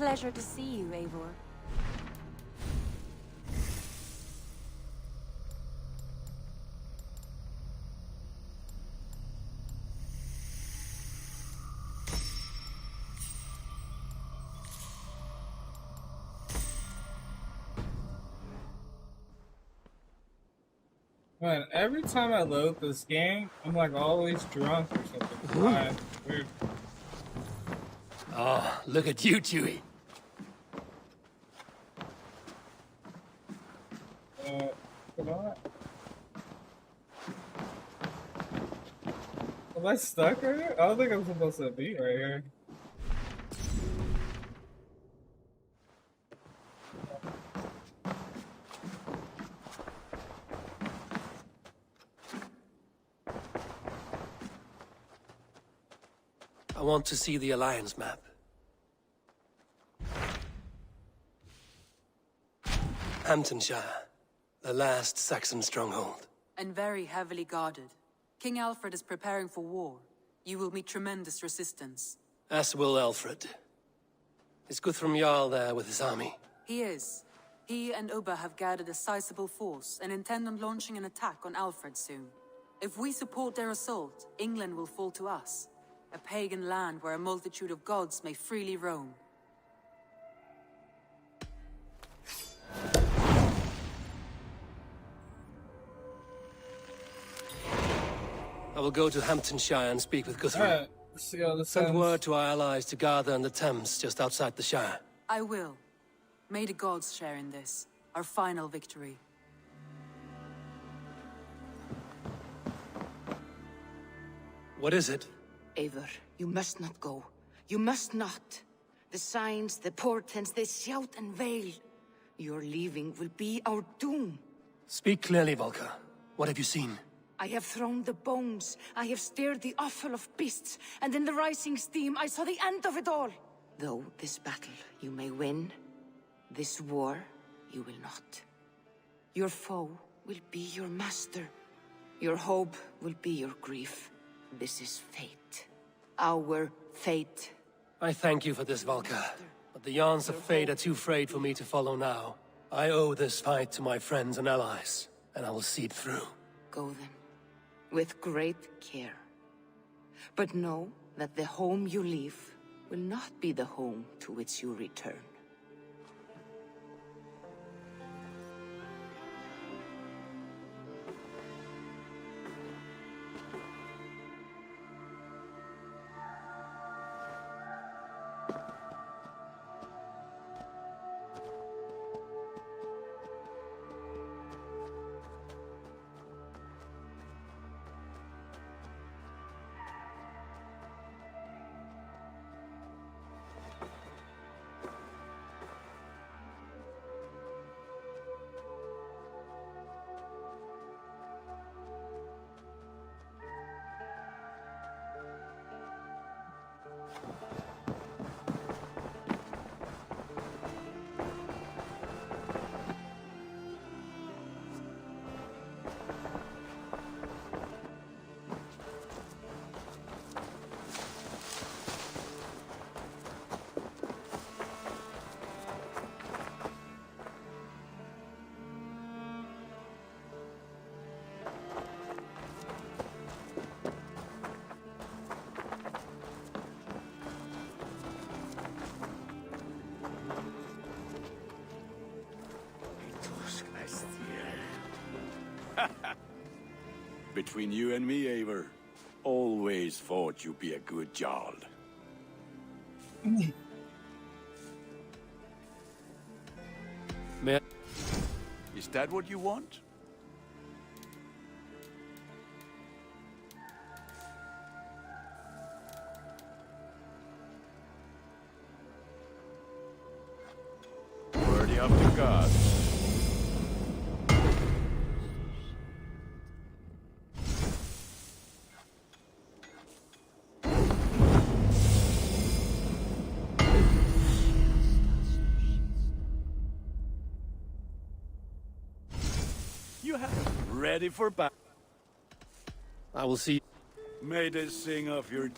Pleasure to see you, Eivor. Man, every time I load this game, I'm like always drunk or something. Weird. Oh, look at you, Chewie. Come on. Am I stuck right here? I don't think I'm supposed to be right here. I want to see the Alliance map. Hamptonshire, the last Saxon stronghold. And very heavily guarded. King Alfred is preparing for war. You will meet tremendous resistance. As will Alfred. Is Guthrum Jarl there with his army? He is. He and Ubba have gathered a sizable force and intend on launching an attack on Alfred soon. If we support their assault, England will fall to us. A pagan land where a multitude of gods may freely roam. I will go to Hamptonshire and speak with Guthrum. Alright, see how this Send ends. word to our allies to gather in the Thames just outside the Shire. I will. May the gods share in this, our final victory. What is it? Eivor, you must not go. You must not. The signs, the portents, they shout and wail. Your leaving will be our doom. Speak clearly, Volker. What have you seen? I have thrown the bones. I have stirred the offal of beasts. And in the rising steam, I saw the end of it all. Though this battle you may win, this war you will not. Your foe will be your master. Your hope will be your grief. This is fate. Our fate. I thank you for this, Volker. But the yarns of fate are too frayed for me to follow now. I owe this fight to my friends and allies, and I will see it through. Go then, with great care. But know that the home you leave will not be the home to which you return. Between you and me, Eivor, always thought you'd be a good Jarl. May Is that what you want? Worthy of the gods. You have ready for battle. I will see. May they sing of your...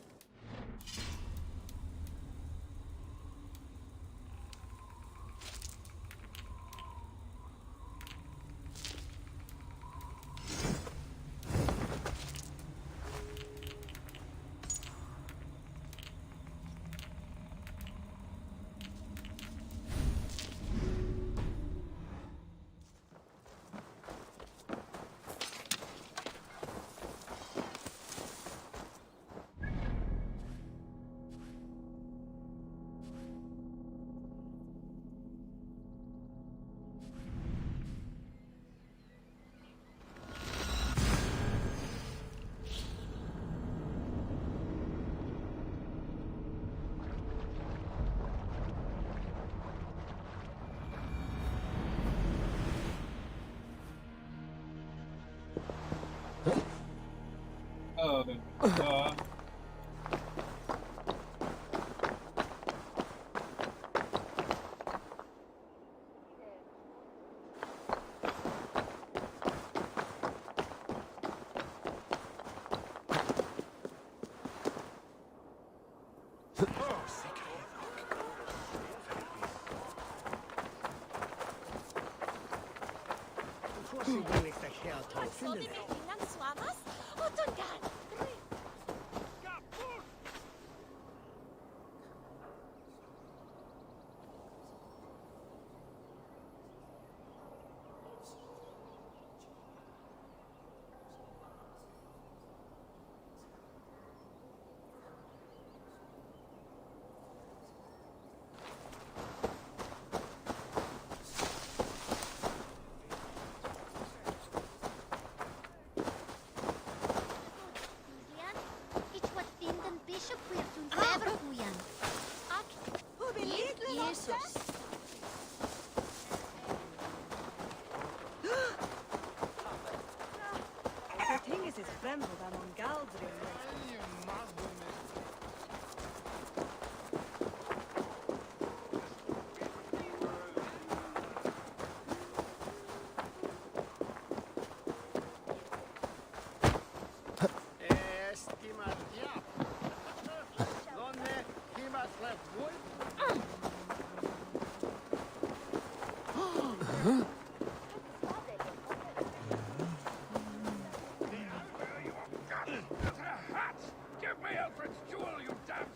Give me Alfred's jewel, you damn...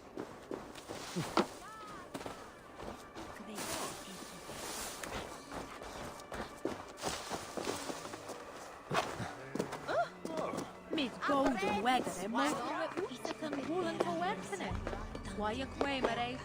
Mit golden weather, maar is het een woelen voor werkenen? Waar je kwam er even.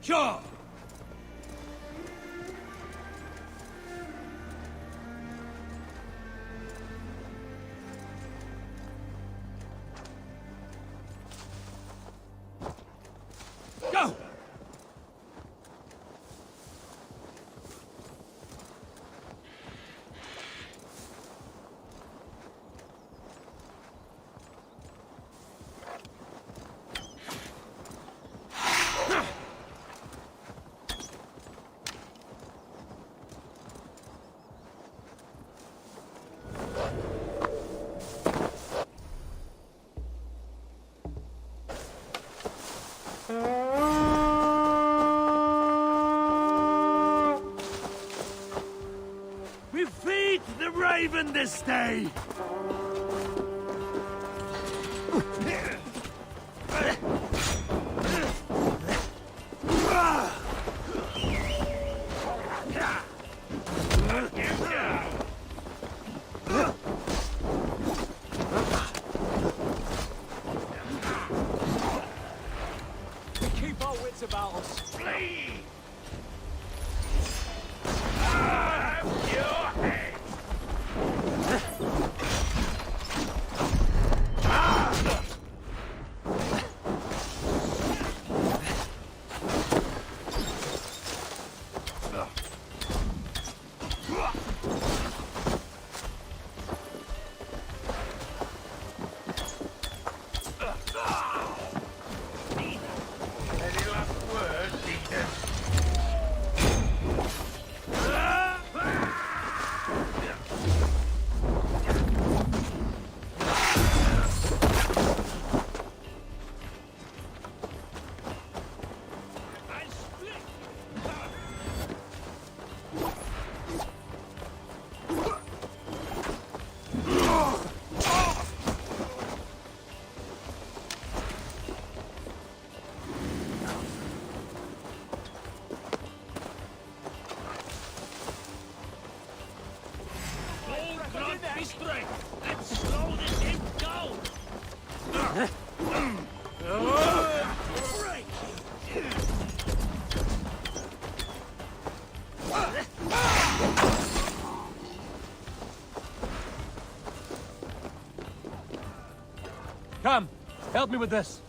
Sure! Go! We feed the raven this day! Keep our wits about us. Flee! Have your head! Help me with this.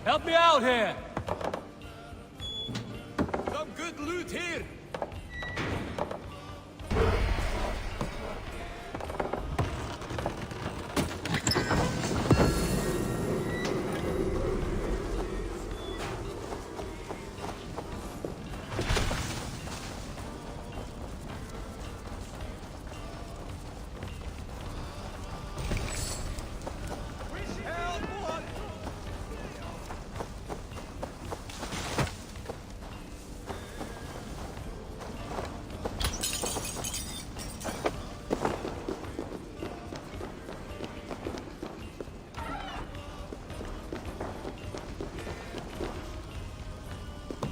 Help me out here! Some good loot here!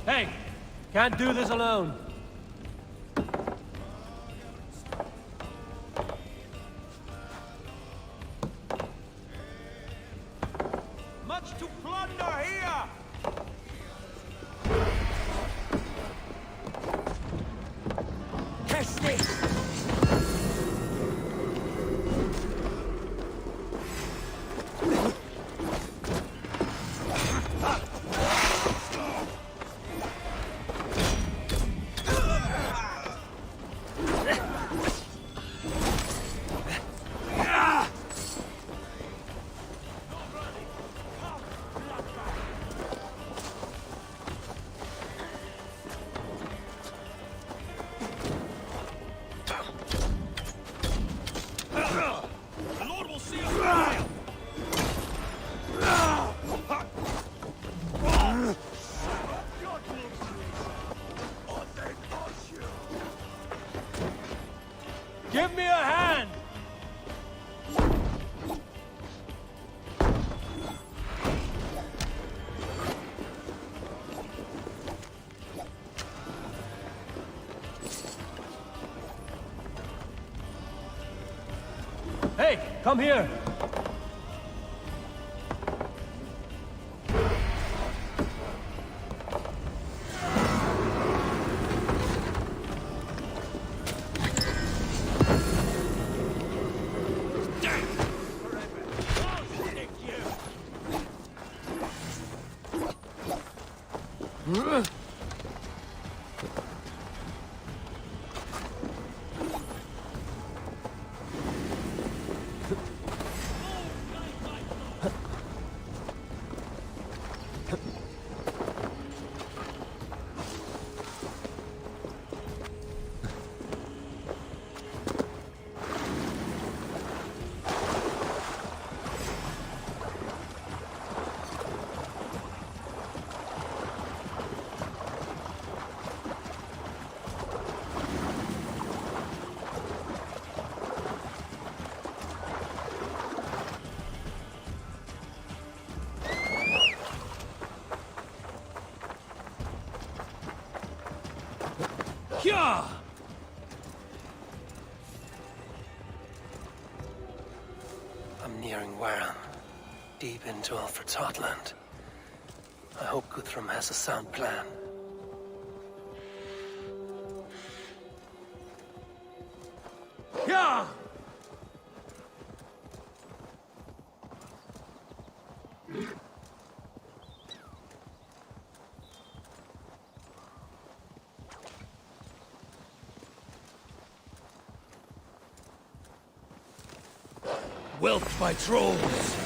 Hey! Can't do this alone. Much to plunder here! Catch this! Come here! I'm nearing Warren, deep into Alfred's heartland. I hope Guthrum has a sound plan. Yeah! Wealth by trolls!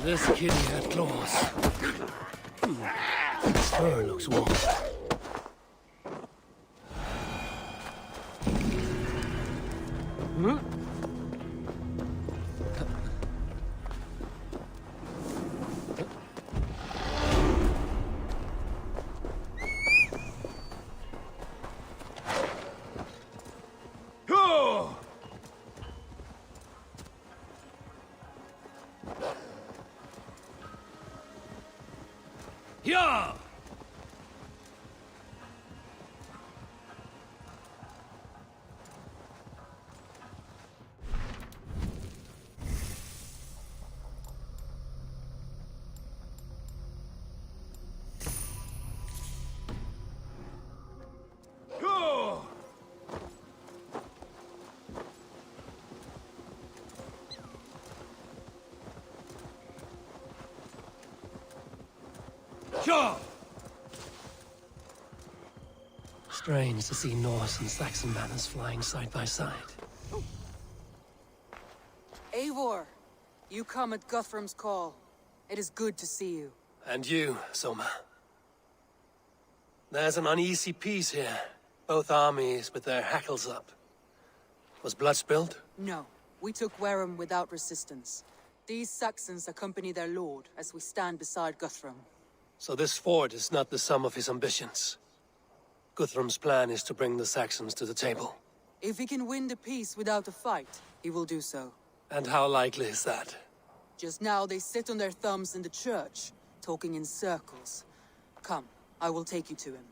This kitty had claws. Fur looks warm. Yeah! Strange to see Norse and Saxon banners flying side by side. Eivor, you come at Guthrum's call. It is good to see you. And you, Soma. There's an uneasy peace here. Both armies with their hackles up. Was blood spilled? No, we took Wareham without resistance. These Saxons accompany their lord as we stand beside Guthrum. So this fort is not the sum of his ambitions. Guthrum's plan is to bring the Saxons to the table. If he can win the peace without a fight, he will do so. And how likely is that? Just now they sit on their thumbs in the church, talking in circles. Come, I will take you to him.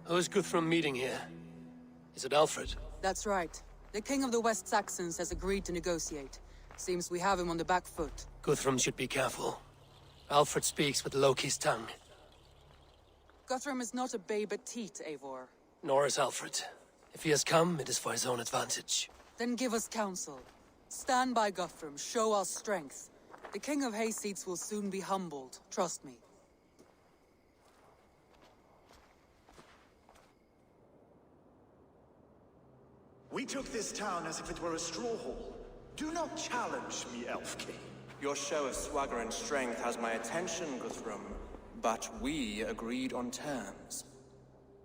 Who is Guthrum meeting here? Is it Alfred? That's right. The king of the West Saxons has agreed to negotiate. Seems we have him on the back foot. Guthrum should be careful. Alfred speaks with Loki's tongue. Guthrum is not a babe at teat, Eivor. Nor is Alfred. If he has come, it is for his own advantage. Then give us counsel. Stand by Guthrum, show our strength. The king of Hayseeds will soon be humbled, trust me. We took this town as if it were a straw hall. Do not challenge me, Elf King. Your show of swagger and strength has my attention, Guthrum. But we agreed on terms.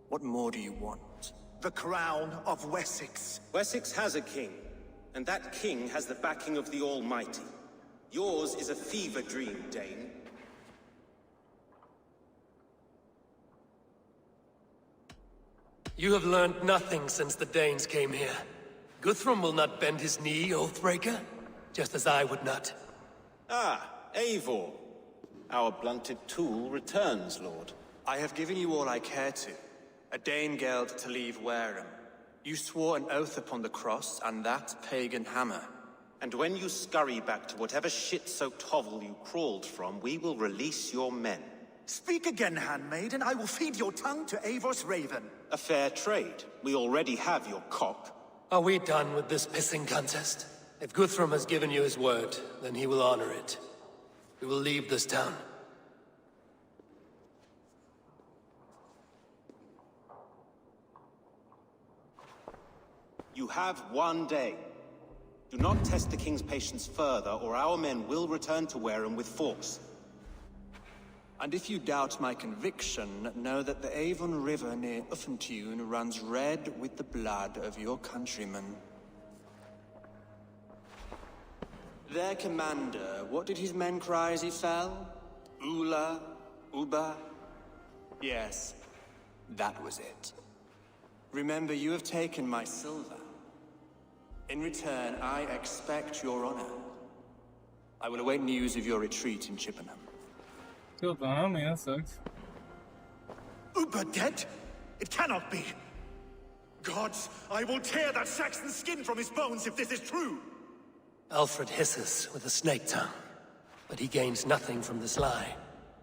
What more do you want? The crown of Wessex. Wessex has a king, and that king has the backing of the Almighty. Yours is a fever dream, Dane. You have learned nothing since the Danes came here. Guthrum will not bend his knee, Oathbreaker, just as I would not. Ah, Eivor. Our blunted tool returns, Lord. I have given you all I care to. A Danegeld to leave Wareham. You swore an oath upon the cross, and that pagan hammer. And when you scurry back to whatever shit-soaked hovel you crawled from, we will release your men. Speak again, handmaid, and I will feed your tongue to Eivor's raven. A fair trade. We already have your cock. Are we done with this pissing contest? If Guthrum has given you his word, then he will honor it. We will leave this town. You have one day. Do not test the king's patience further, or our men will return to Wareham with force. And if you doubt my conviction, know that the Avon River near Uffentune runs red with the blood of your countrymen. Their commander, what did his men cry as he fell? Ula? Uba? Yes, that was it. Remember, you have taken my silver. In return, I expect your honor. I will await news of your retreat in Chippenham. Killed the homie, that sucks. Uber dead? It cannot be. Gods, I will tear that Saxon skin from his bones if this is true. Alfred hisses with a snake tongue, but he gains nothing from this lie.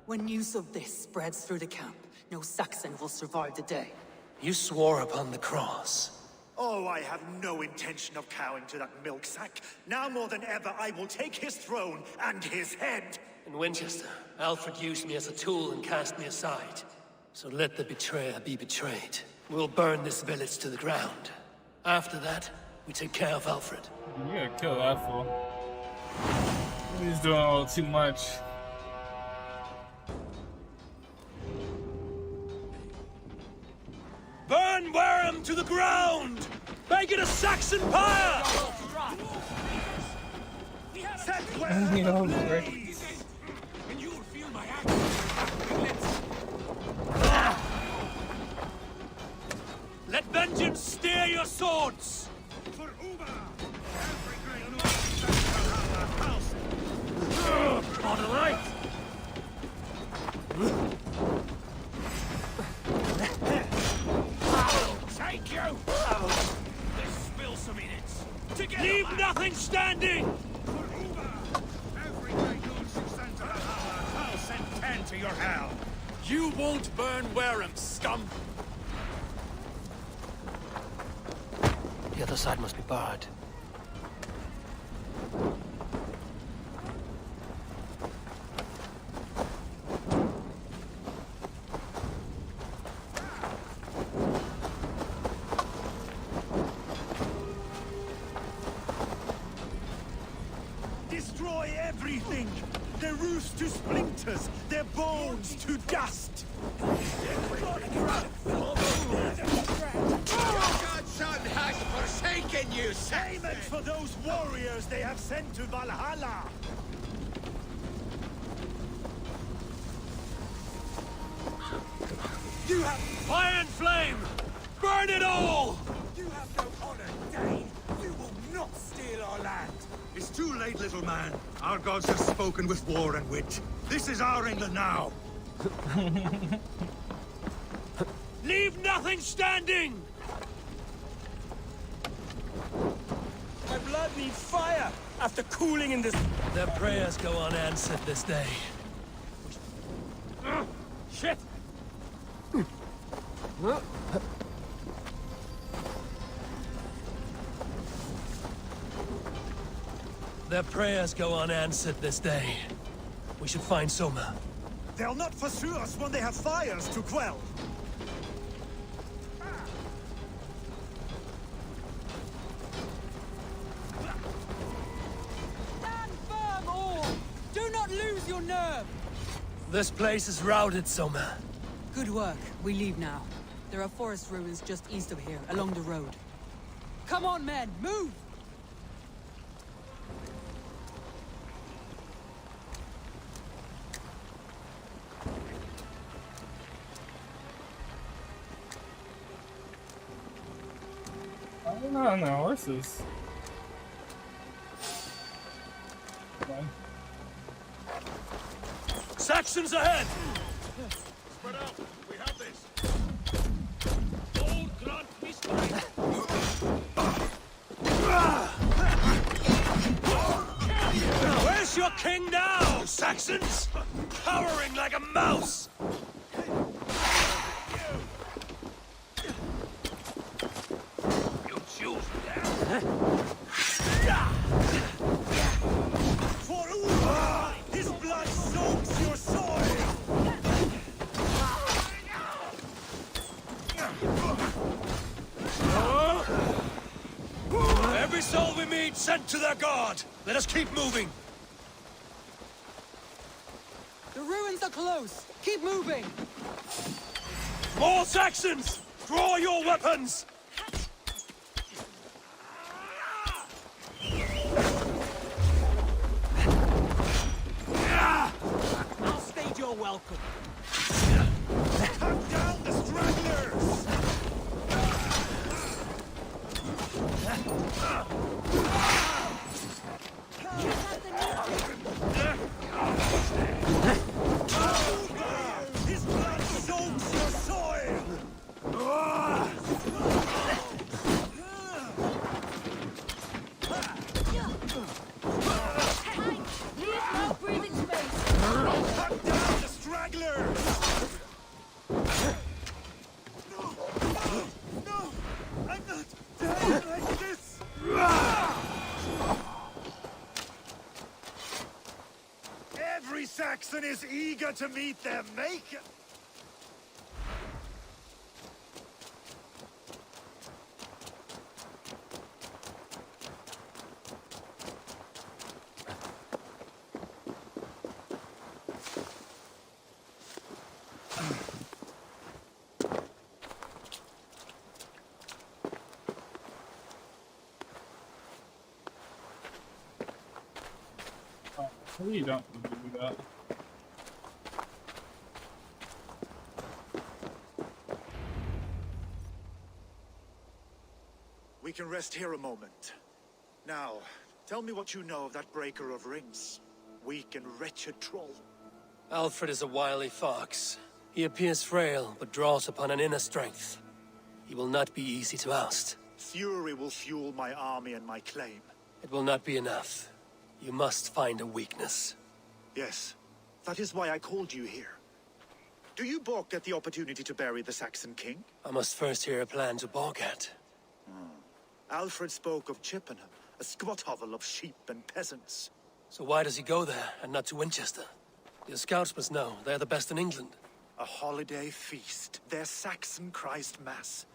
When news of this spreads through the camp, no Saxon will survive the day. You swore upon the cross. Oh, I have no intention of cowing to that milk sack. Now more than ever, I will take his throne and his head. In Winchester, Alfred used me as a tool and cast me aside. So let the betrayer be betrayed. We'll burn this village to the ground. After that, we take care of Alfred. You gotta kill that fool. He's doing a little too much. Burn Wareham to the ground! Make it a Saxon pyre! Set You know, right? And you will feel my axe. Let vengeance steer your swords! For Uber! Every great Norse house! On the right! Take you! Let's spill some minutes. Together, leave nothing standing! For Uber! Every great Norse who sends to Valhalla, I'll send 10 to your hell! You won't burn Wareham, scum! The other side must be barred. Everything! Their roofs to splinters, their bones to dust! Your godson has forsaken you, Payment for those warriors they have sent to Valhalla! You have fire and flame! Burn it all! You have no honor, Dane! You will not steal our land! It's too late, little man. Our gods have spoken with war and wit. This is our England now. Leave nothing standing! My blood needs fire after cooling in this... Their prayers go unanswered this day. Shit! Their prayers go unanswered this day. We should find Soma. They'll not pursue us when they have fires to quell. Stand firm, all! Do not lose your nerve! This place is routed, Soma. Good work. We leave now. There are forest ruins just east of here, along the road. Come on, men! Move! I don't know on the horses. Saxons ahead! Spread out. We have this. Old grant me strength! Where's your king now, Saxons? Cowering like a mouse! You choose that. For Ulva! His blood soaks your soil! Every soul we meet sent to their god! Let us keep moving! The ruins are close! Keep moving! More Saxons! Draw your weapons! I'll stage your welcome! Cut down the stragglers! His blood soaks your soil! Leave no breathing space. Cut down the stragglers! No! I'm not dying like this! Every Saxon is eager to meet their maker! You don't need to do that. We can rest here a moment. Now, tell me what you know of that breaker of rings. Weak and wretched troll. Alfred is a wily fox. He appears frail, but draws upon an inner strength. He will not be easy to oust. Fury will fuel my army and my claim. It will not be enough. You must find a weakness. Yes, that is why I called you here. Do you balk at the opportunity to bury the Saxon king? I must first hear a plan to balk at. Alfred spoke of Chippenham, a squat hovel of sheep and peasants. So why does he go there, and not to Winchester? Your scouts must know, they're the best in England. A holiday feast, their Saxon Christ Mass.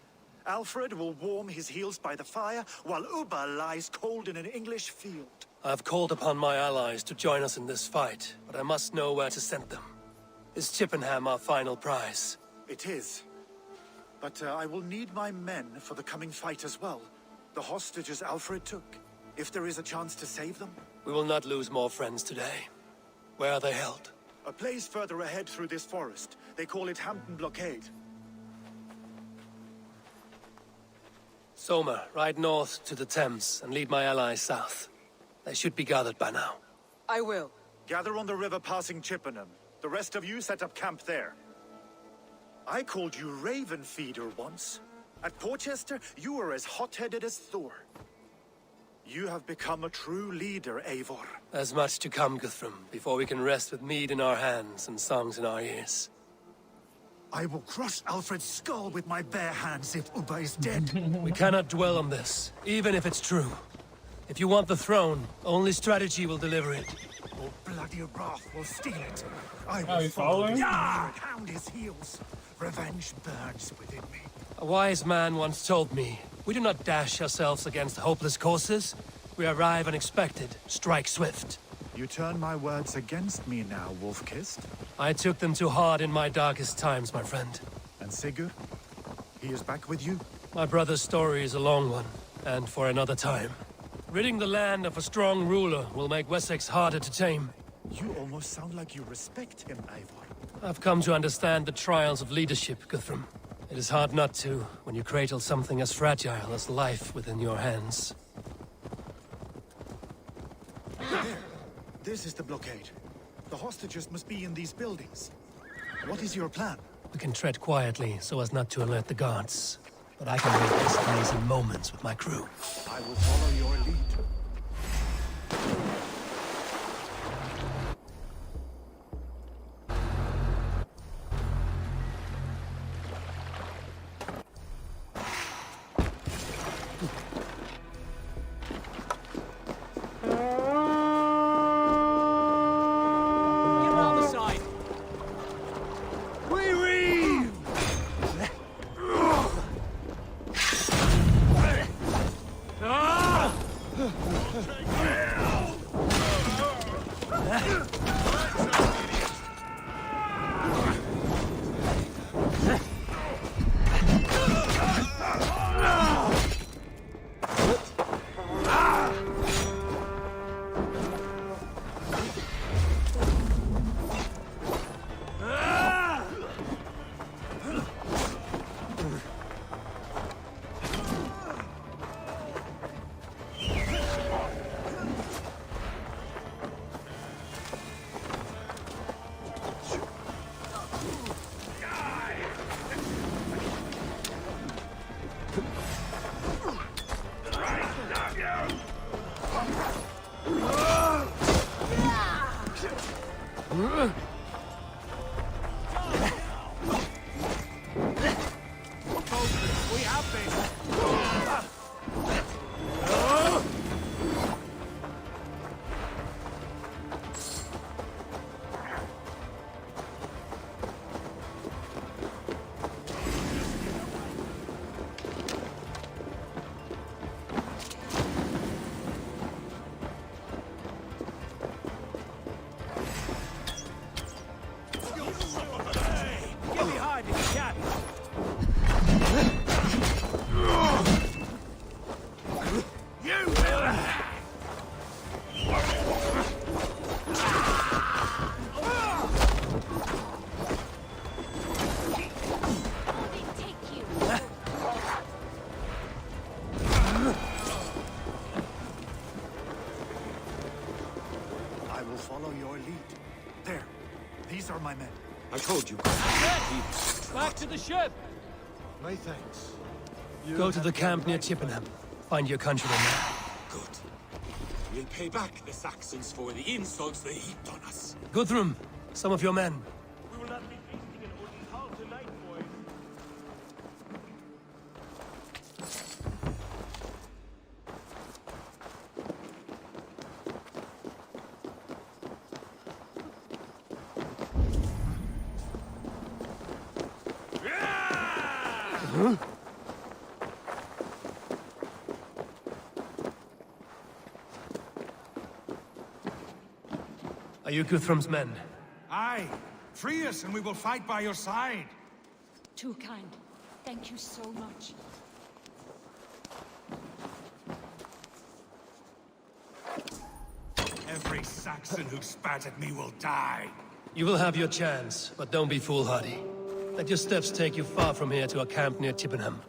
Alfred will warm his heels by the fire, while Uba lies cold in an English field. I've called upon my allies to join us in this fight, but I must know where to send them. Is Chippenham our final prize? It is. But I will need my men for the coming fight as well. The hostages Alfred took. If there is a chance to save them. We will not lose more friends today. Where are they held? A place further ahead through this forest. They call it Hampton Blockade. Soma, ride north to the Thames and lead my allies south. They should be gathered by now. I will. Gather on the river passing Chippenham. The rest of you set up camp there. I called you Raven Feeder once. At Porchester, you were as hot-headed as Thor. You have become a true leader, Eivor. There's much to come, Guthrum, before we can rest with mead in our hands and songs in our ears. I will crush Alfred's skull with my bare hands if Uba is dead. We cannot dwell on this, even if it's true. If you want the throne, only strategy will deliver it. Or bloody wrath will steal it. I Oh, will you follow following? this leader and hound his heels. Revenge burns within me. A wise man once told me, we do not dash ourselves against hopeless courses. We arrive unexpected, strike swift. You turn my words against me now, Wolf-Kissed. I took them too hard in my darkest times, my friend. And Sigurd? He is back with you? My brother's story is a long one, and for another time. Ridding the land of a strong ruler will make Wessex harder to tame. You almost sound like you respect him, Eivor. I've come to understand the trials of leadership, Guthrum. It is hard not to, when you cradle something as fragile as life within your hands. This is the blockade. The hostages must be in these buildings. What is your plan? We can tread quietly so as not to alert the guards. But I can make this amazing moments with my crew. I will follow your lead. My men. I told you. Back to the ship! My thanks. Go to the camp near Chippenham. Find your countrymen there. Good. We'll pay back the Saxons for the insults they heaped on us. Guthrum, some of your men. We will not be feasting in Odin's tonight, boys. you Guthrum's men? Aye. Free us and we will fight by your side. Too kind. Thank you so much. Every Saxon who spat at me will die. You will have your chance, but don't be foolhardy. Let your steps take you far from here to a camp near Chippenham.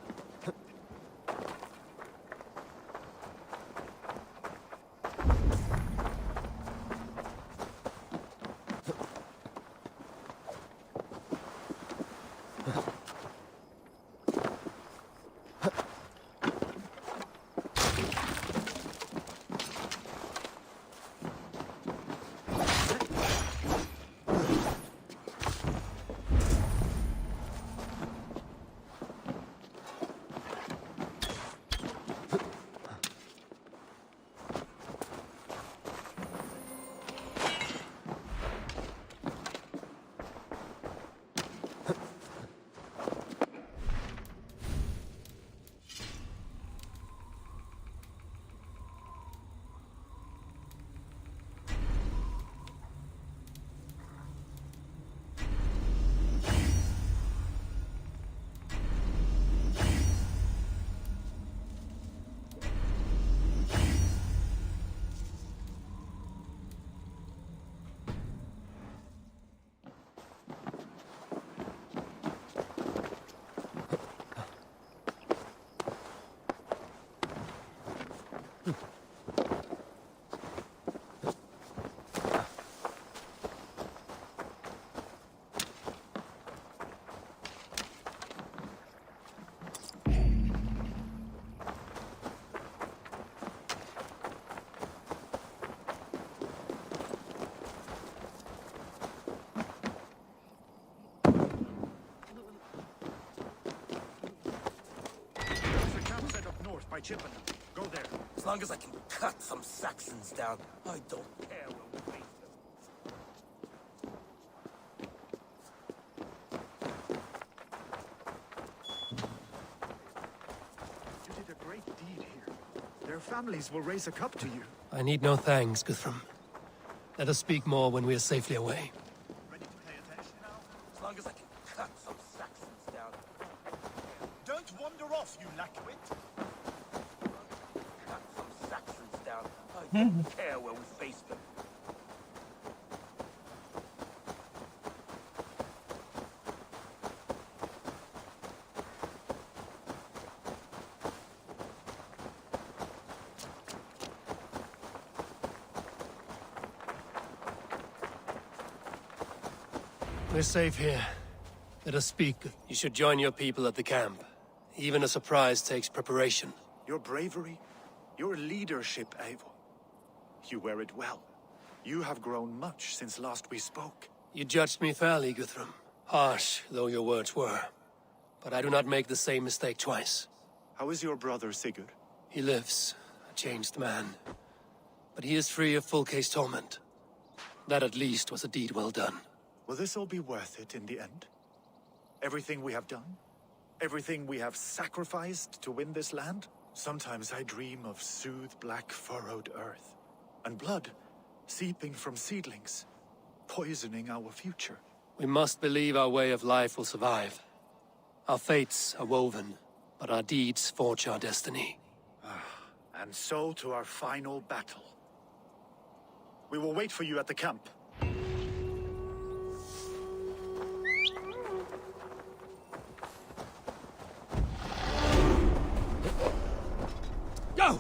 By Chippenham. Go there. As long as I can cut some Saxons down, I don't care where we face them. You did a great deed here. Their families will raise a cup to you. I need no thanks, Guthrum. Let us speak more when we are safely away. Ready to pay attention now? As long as I can cut some Saxons down. Don't wander off, you lackwit. Cut some Saxons down. I don't care where we face them. We're safe here. Let us speak. You should join your people at the camp. Even a surprise takes preparation. Your bravery, your leadership, Eivor. You wear it well. You have grown much since last we spoke. You judged me fairly, Guthrum. Harsh though your words were. But I do not make the same mistake twice. How is your brother, Sigurd? He lives, a changed man. But he is free of full case torment. That at least was a deed well done. Will this all be worth it in the end? Everything we have done? Everything we have sacrificed to win this land? Sometimes I dream of soothed black furrowed earth. And blood seeping from seedlings, poisoning our future. We must believe our way of life will survive. Our fates are woven, but our deeds forge our destiny. And so to our final battle. We will wait for you at the camp. Go!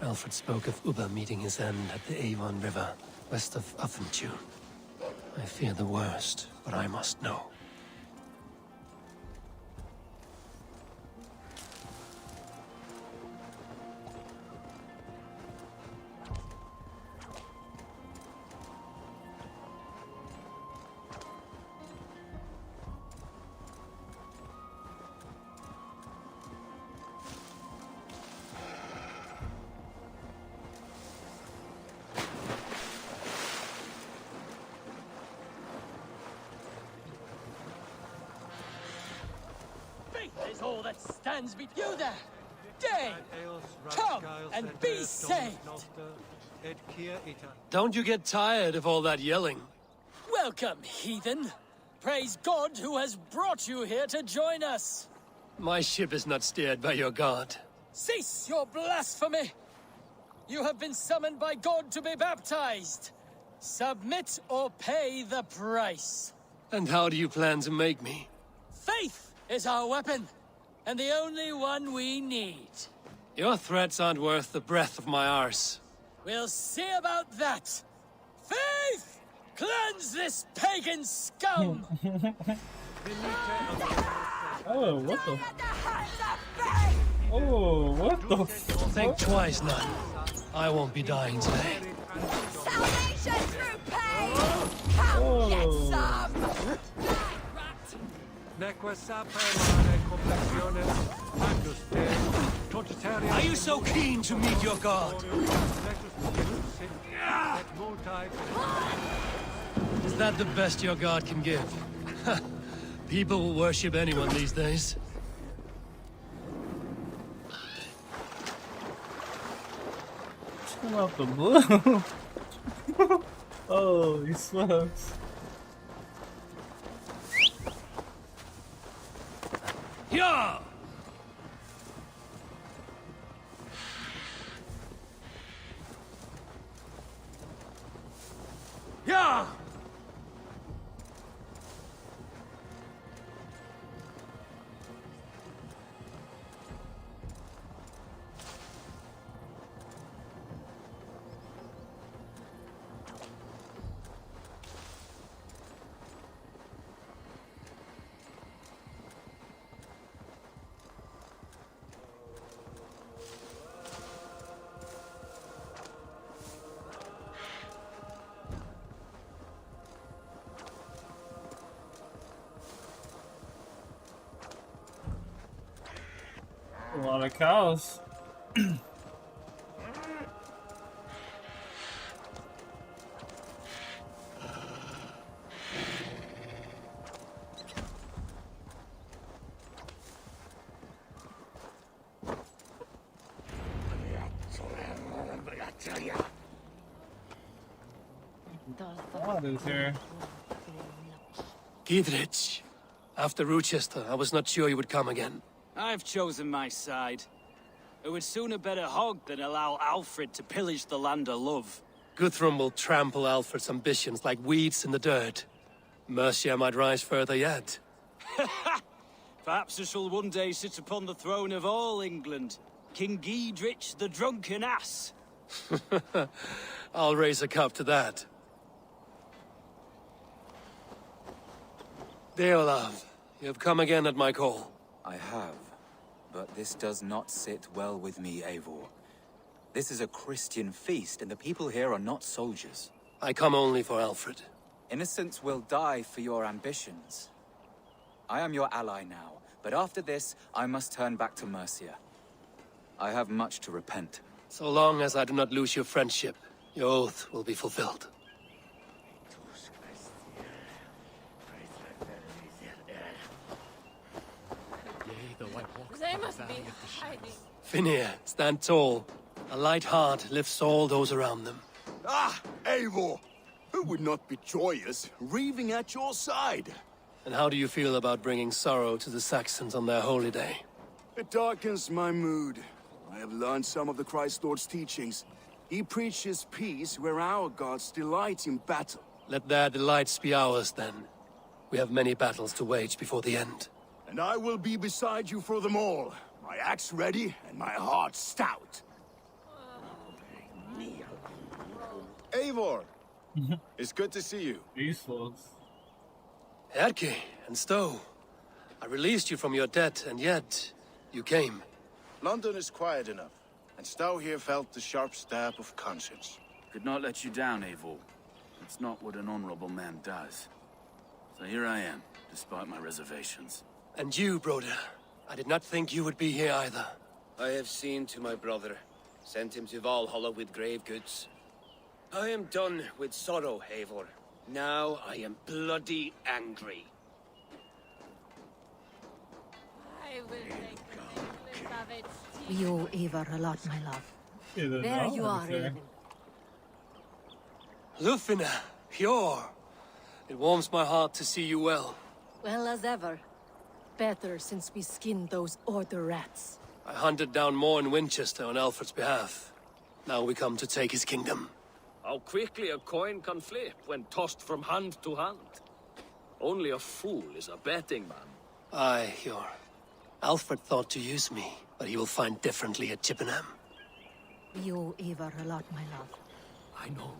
Alfred spoke of Ubba meeting his end at the Avon River, west of Uffentune. I fear the worst, but I must know. all that stands between you there! Day! Come and be saved! Don't you get tired of all that yelling? Welcome, heathen! Praise God who has brought you here to join us! My ship is not steered by your god. Cease your blasphemy! You have been summoned by God to be baptized! Submit or pay the price! And how do you plan to make me? Faith is our weapon, and the only one we need. Your threats aren't worth the breath of my arse. We'll see about that! Faith! Cleanse this pagan scum! Oh, what the? Oh, what the? Think twice, nun. I won't be dying today. Salvation through pain! Come get some! Are you so keen to meet your god? Is that the best your god can give? People will worship anyone these days. Come out the blue. Holy smokes. Yeah! Yeah! A lot of cows. What is here? Gidrich. After Rochester, I was not sure you would come again. I've chosen my side. It would sooner bet a hog than allow Alfred to pillage the land of love. Guthrum will trample Alfred's ambitions like weeds in the dirt. Mercia might rise further yet. Perhaps I shall one day sit upon the throne of all England. King Giedrich the drunken ass. I'll raise a cup to that. Dear love, you have come again at my call. I have, but this does not sit well with me, Eivor. This is a Christian feast, and the people here are not soldiers. I come only for Alfred. Innocents will die for your ambitions. I am your ally now, but after this, I must turn back to Mercia. I have much to repent. So long as I do not lose your friendship, your oath will be fulfilled. They must be hiding. Finir, stand tall. A light heart lifts all those around them. Ah, Eivor! Who would not be joyous, raving at your side? And how do you feel about bringing sorrow to the Saxons on their holy day? It darkens my mood. I have learned some of the Christ Lord's teachings. He preaches peace where our gods delight in battle. Let their delights be ours, then. We have many battles to wage before the end. And I will be beside you for them all. My axe ready and my heart stout. Eivor! It's good to see you. These folks. Erke and Stowe. I released you from your debt, and yet you came. London is quiet enough, and Stowe here felt the sharp stab of conscience. Could not let you down, Eivor. It's not what an honorable man does. So here I am, despite my reservations. And you, Broder. I did not think you would be here either. I have seen to my brother. Sent him to Valhalla with grave goods. I am done with sorrow, Eivor. Now I am bloody angry. I will We owe Eivor a lot, my love. There you are, Raven. Lufina, Hjor. It warms my heart to see you well. Well as ever. Better since we skinned those Order rats. I hunted down more in Winchester on Alfred's behalf. Now we come to take his kingdom. How quickly a coin can flip when tossed from hand to hand. Only a fool is a betting man. Aye, Hjor. Alfred thought to use me, but he will find differently at Chippenham. We owe Eivor a lot, my love. I know.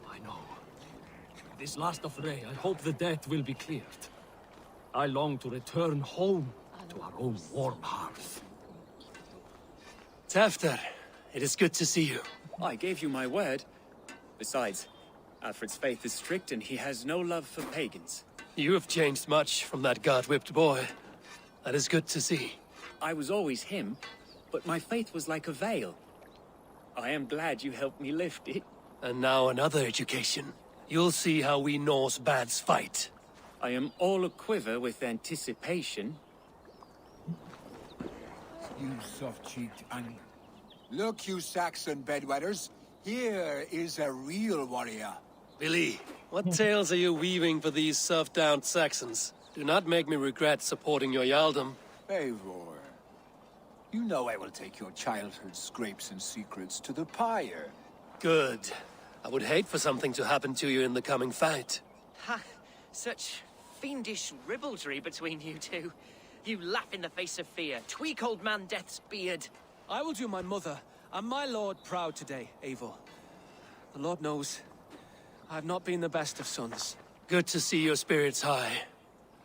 This last affray, I hope the debt will be cleared. I long to return home to our own warm hearth. Tefter, it is good to see you. I gave you my word. Besides, Alfred's faith is strict and he has no love for pagans. You have changed much from that God-whipped boy. That is good to see. I was always him, but my faith was like a veil. I am glad you helped me lift it. And now another education. You'll see how we Norse bads fight. I am all a-quiver with anticipation. You soft-cheeked and... Look, you Saxon bedwetters. Here is a real warrior. Billy, what tales are you weaving for these soft-down Saxons? Do not make me regret supporting your Jarldom. Eivor, you know I will take your childhood scrapes and secrets to the pyre. Good. I would hate for something to happen to you in the coming fight. Ha! Such fiendish ribaldry between you two. You laugh in the face of fear, tweak old man Death's beard. I will do my mother and my lord proud today, Eivor. The Lord knows, I have not been the best of sons. Good to see your spirits high.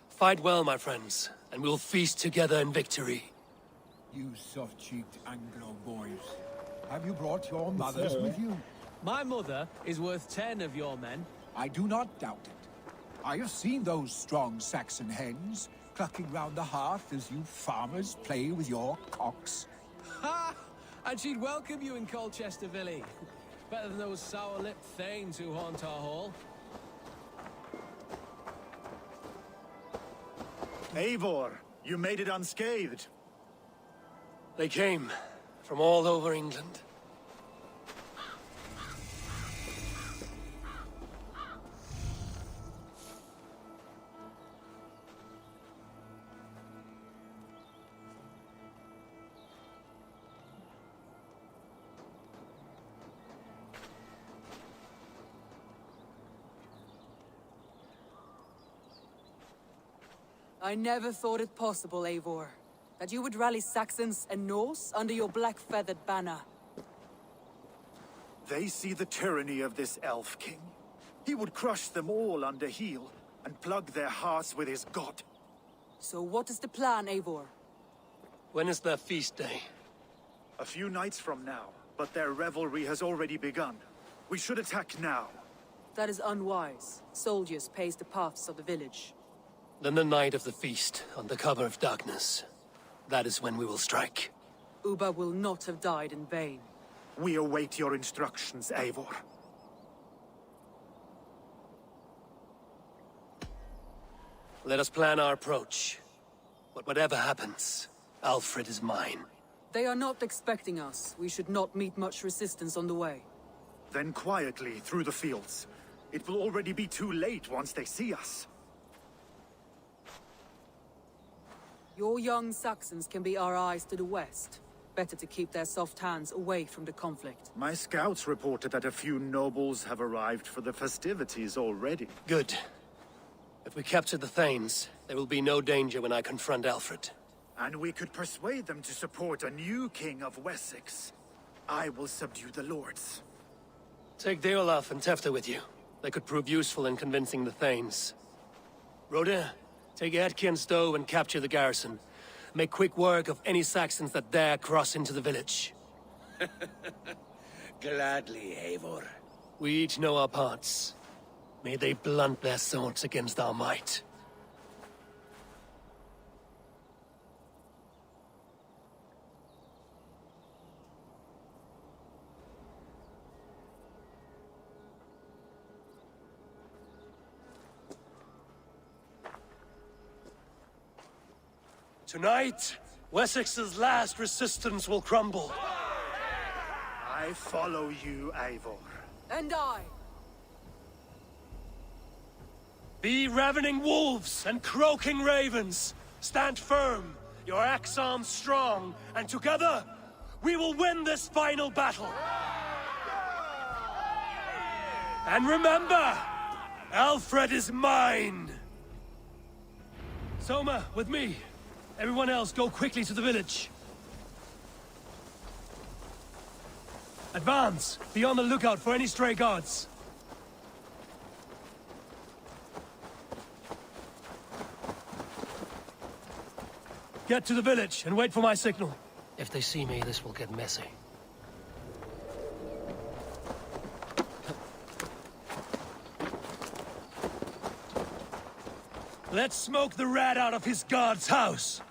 Fight well, my friends, and we'll feast together in victory. You soft-cheeked Anglo boys. Have you brought your mothers with you? My mother is worth 10 of your men. I do not doubt it. I have seen those strong Saxon hens clucking round the hearth as you farmers play with your cocks. Ha! And she'd welcome you in Colchester, Billy. Better than those sour-lipped thanes who haunt our hall. Eivor, you made it unscathed. They came from all over England. I never thought it possible, Eivor, that you would rally Saxons and Norse under your black-feathered banner. They see the tyranny of this elf king. He would crush them all under heel and plug their hearts with his god. So what is the plan, Eivor? When is their feast day? A few nights from now, but their revelry has already begun. We should attack now. That is unwise. Soldiers pace the paths of the village. Then the night of the feast, under cover of darkness. That is when we will strike. Ubba will not have died in vain. We await your instructions, Eivor. Let us plan our approach. But whatever happens, Alfred is mine. They are not expecting us. We should not meet much resistance on the way. Then quietly through the fields. It will already be too late once they see us. Your young Saxons can be our eyes to the west. Better to keep their soft hands away from the conflict. My scouts reported that a few nobles have arrived for the festivities already. Good. If we capture the Thanes, there will be no danger when I confront Alfred. And we could persuade them to support a new king of Wessex. I will subdue the lords. Take Deolaf and Tefter with you. They could prove useful in convincing the Thanes. Rhoda, take Edki and Stowe and capture the garrison. Make quick work of any Saxons that dare cross into the village. Gladly, Eivor. We each know our parts. May they blunt their swords against our might. Tonight, Wessex's last resistance will crumble. I follow you, Eivor. And I. Be ravening wolves and croaking ravens. Stand firm, your axe arms strong, and together, we will win this final battle. And remember, Alfred is mine! Soma, with me. Everyone else, go quickly to the village. Advance! Be on the lookout for any stray guards. Get to the village and wait for my signal. If they see me, this will get messy. Let's smoke the rat out of his guard's house.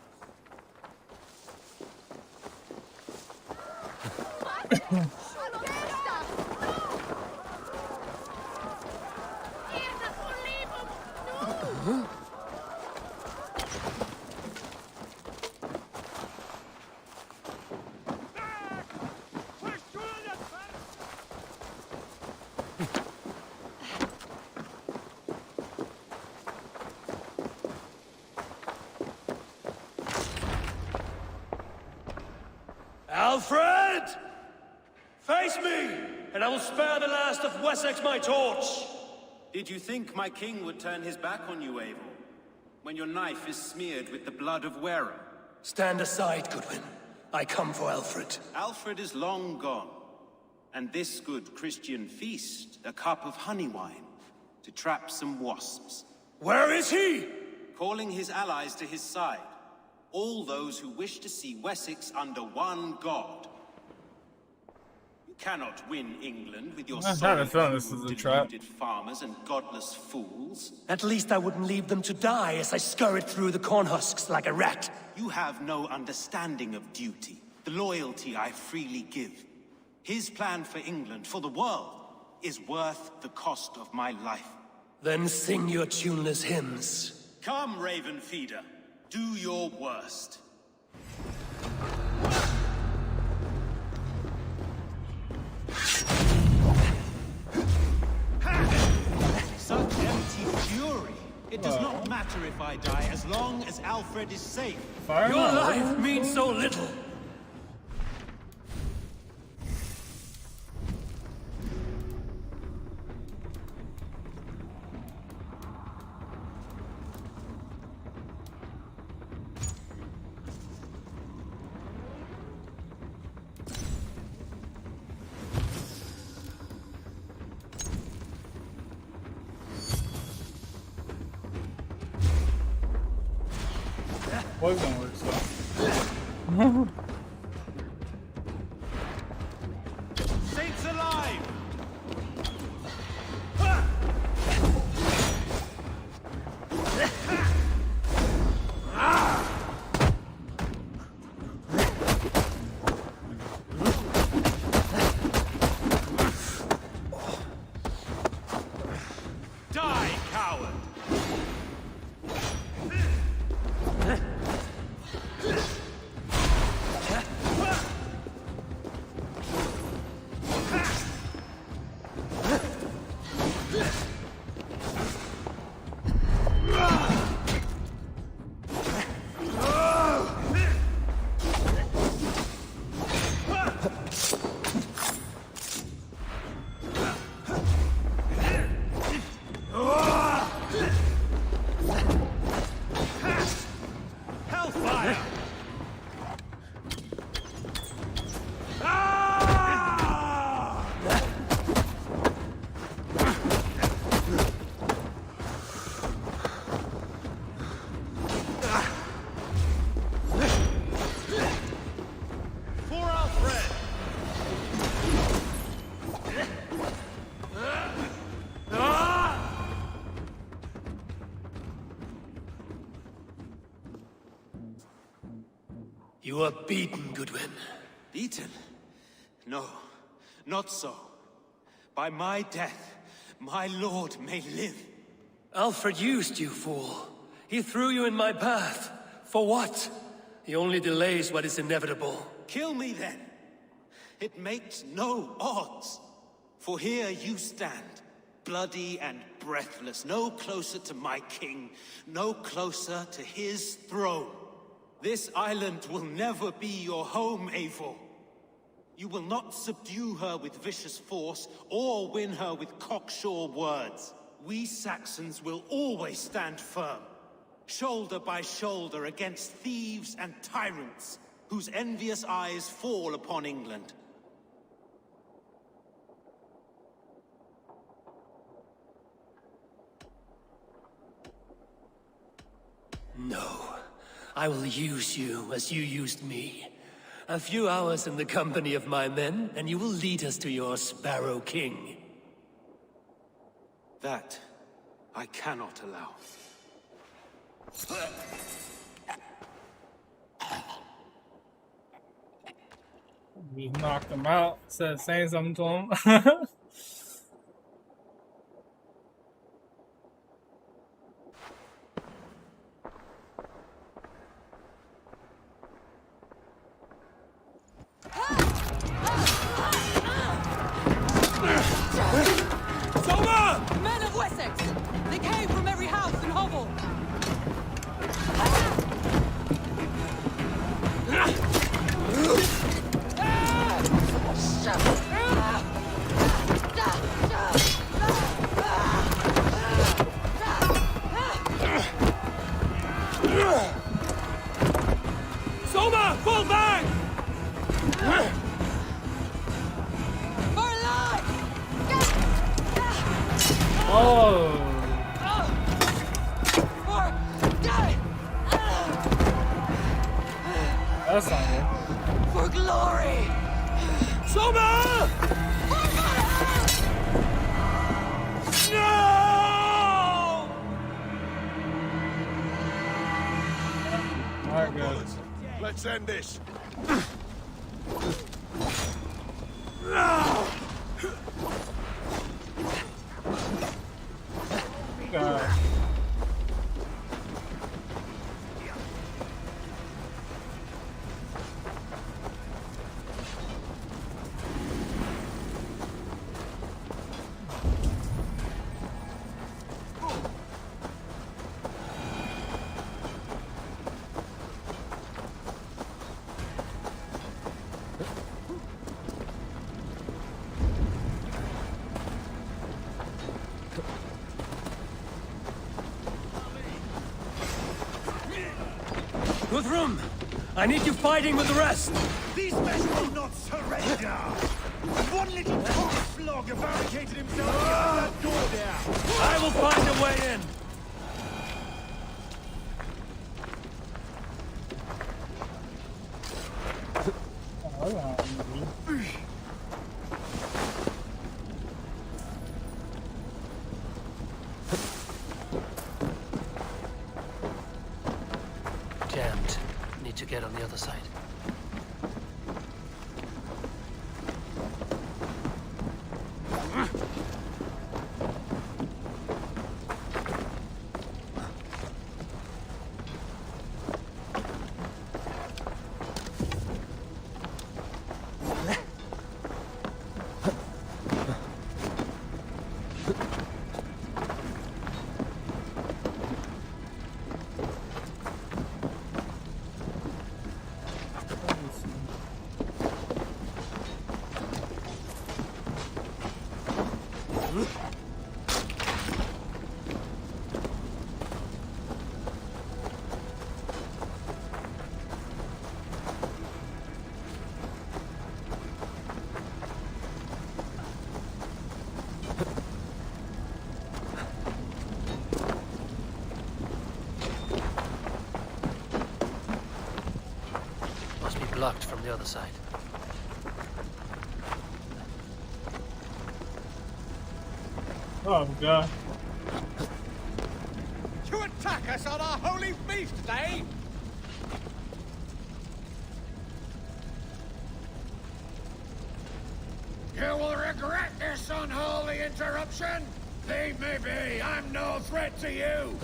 Alfred! Face me, and I will spare the last of Wessex my torch! Did you think my king would turn his back on you, Eivor? When your knife is smeared with the blood of Wera? Stand aside, Goodwin. I come for Alfred. Alfred is long gone. And this good Christian feast, a cup of honey wine, to trap some wasps. Where is he? Calling his allies to his side. All those who wish to see Wessex under one god. You cannot win England with your deluded farmers and godless fools. At least I wouldn't leave them to die as I scurried through the corn husks like a rat. You have no understanding of duty, the loyalty I freely give. His plan for England, for the world, is worth the cost of my life. Then sing your tuneless hymns. Come, Raven Feeder. Do your worst. Such empty fury. It does not matter if I die, as long as Alfred is safe. Your life means so little. Was gonna work, so. Saints alive! Die, coward! You are beaten, Goodwin. Beaten? No, not so. By my death, my lord may live. Alfred used you, fool. He threw you in my path. For what? He only delays what is inevitable. Kill me then. It makes no odds. For here you stand, bloody and breathless, no closer to my king, no closer to his throne. This island will never be your home, Eivor. You will not subdue her with vicious force, or win her with cocksure words. We Saxons will always stand firm, shoulder by shoulder against thieves and tyrants, whose envious eyes fall upon England. No. I will use you as you used me. A few hours in the company of my men, and you will lead us to your Sparrow King. That I cannot allow. We knocked him out. Said saying something to him. Men of Wessex! They came from every house and hovel! Soma! Fall back! Oh! That's not good. For glory! Soma! No! Alright, guys. Let's end this. God. Guthrum, I need you fighting with the rest. These men will not surrender! One little cock flogger barricaded himself behind that door there! I will find a way in. Jammed. Need to get on the other side. Must be blocked from the other side. Oh, God. To attack us on our holy feast day? You will regret this unholy interruption. Leave me be. I'm no threat to you.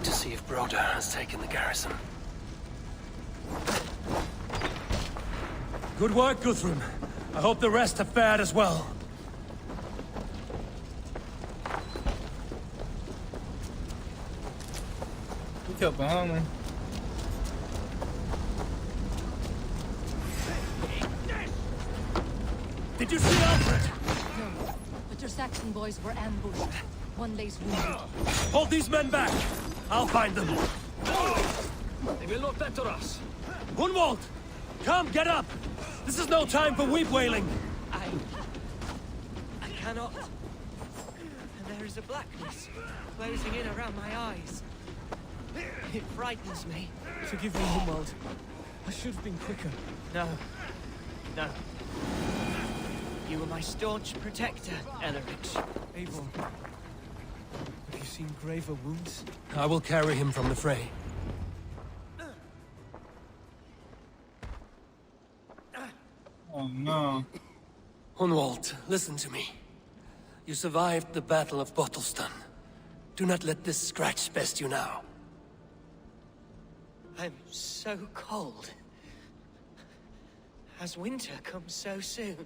need to see if Broder has taken the garrison. Good work, Guthrum. I hope the rest have fared as well. You killed the homie. Did you see Alfred? No, but your Saxon boys were ambushed. One lays wounded. Hold these men back! I'll find them. They will not better us. Gunwald! Come, get up! This is no time for weep wailing! I cannot. And there is a blackness closing in around my eyes. It frightens me. Forgive me, Gunwald. I should have been quicker. No. No. You were my staunch protector, Ellerich. Eivor, have you seen graver wounds? I will carry him from the fray. Oh no. Hunwald, listen to me. You survived the Battle of Bottleston. Do not let this scratch best you now. I'm so cold. Has winter come so soon?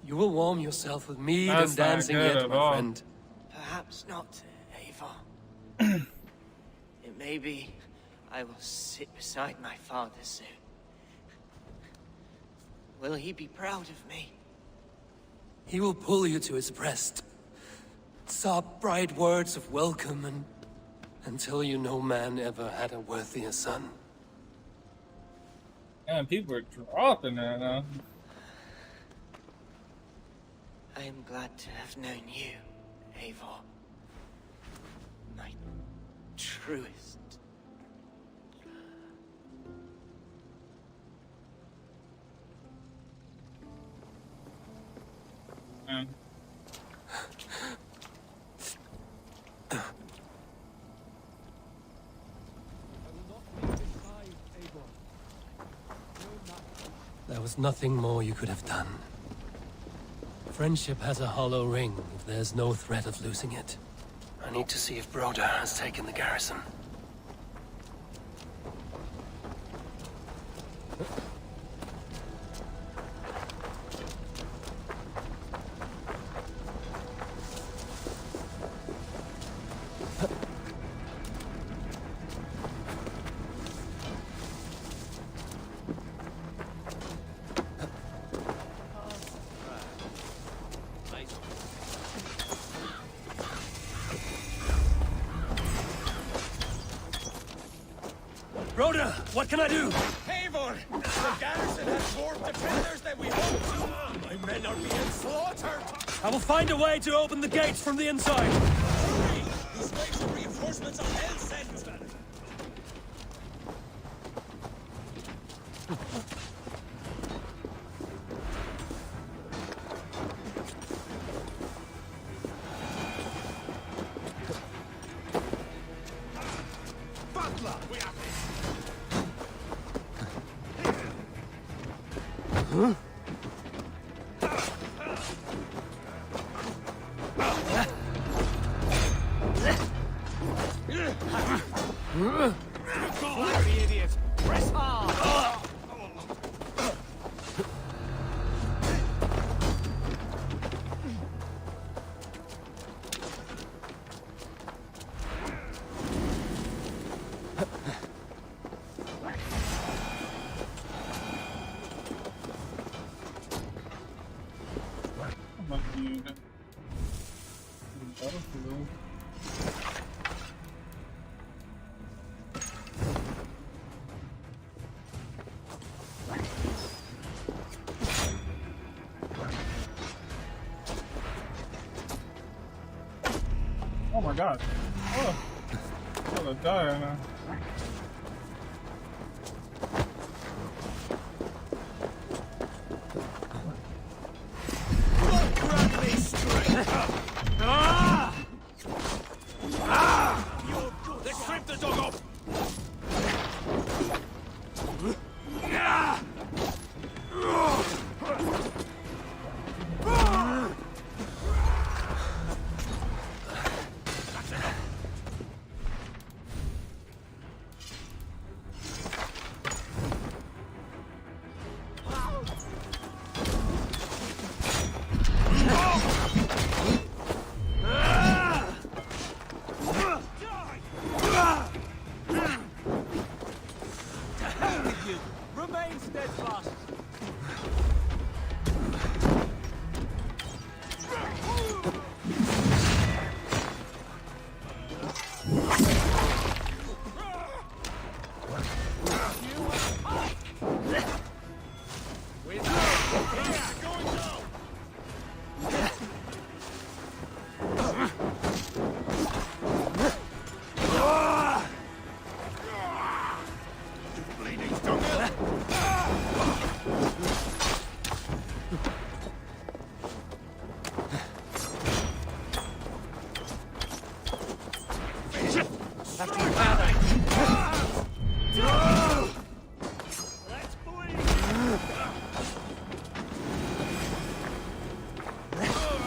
You will warm yourself with mead That's and dancing not good yet, at my all. friend. Perhaps not, Eivor. It may be I will sit beside my father soon. Will he be proud of me? He will pull you to his breast. Sob bright words of welcome and tell you no man ever had a worthier son. Man, people are dropping there now. I am glad to have known you, Eivor. My truest. Man. There was nothing more you could have done. Friendship has a hollow ring if there's no threat of losing it. I need to see if Broder has taken the garrison. Broder, what can I do? Eivor! The garrison has more defenders than we hoped! My men are being slaughtered! I will find a way to open the gates from the inside. Hurry! These waves of reinforcements are hell sent! Butler! We have this! Huh? Fiery idiot! Press hard! Oh my god. Oh. I'm gonna die right now. Grab me straight up! Ah! Ah! You're good. Let's strip the dog off! Ah!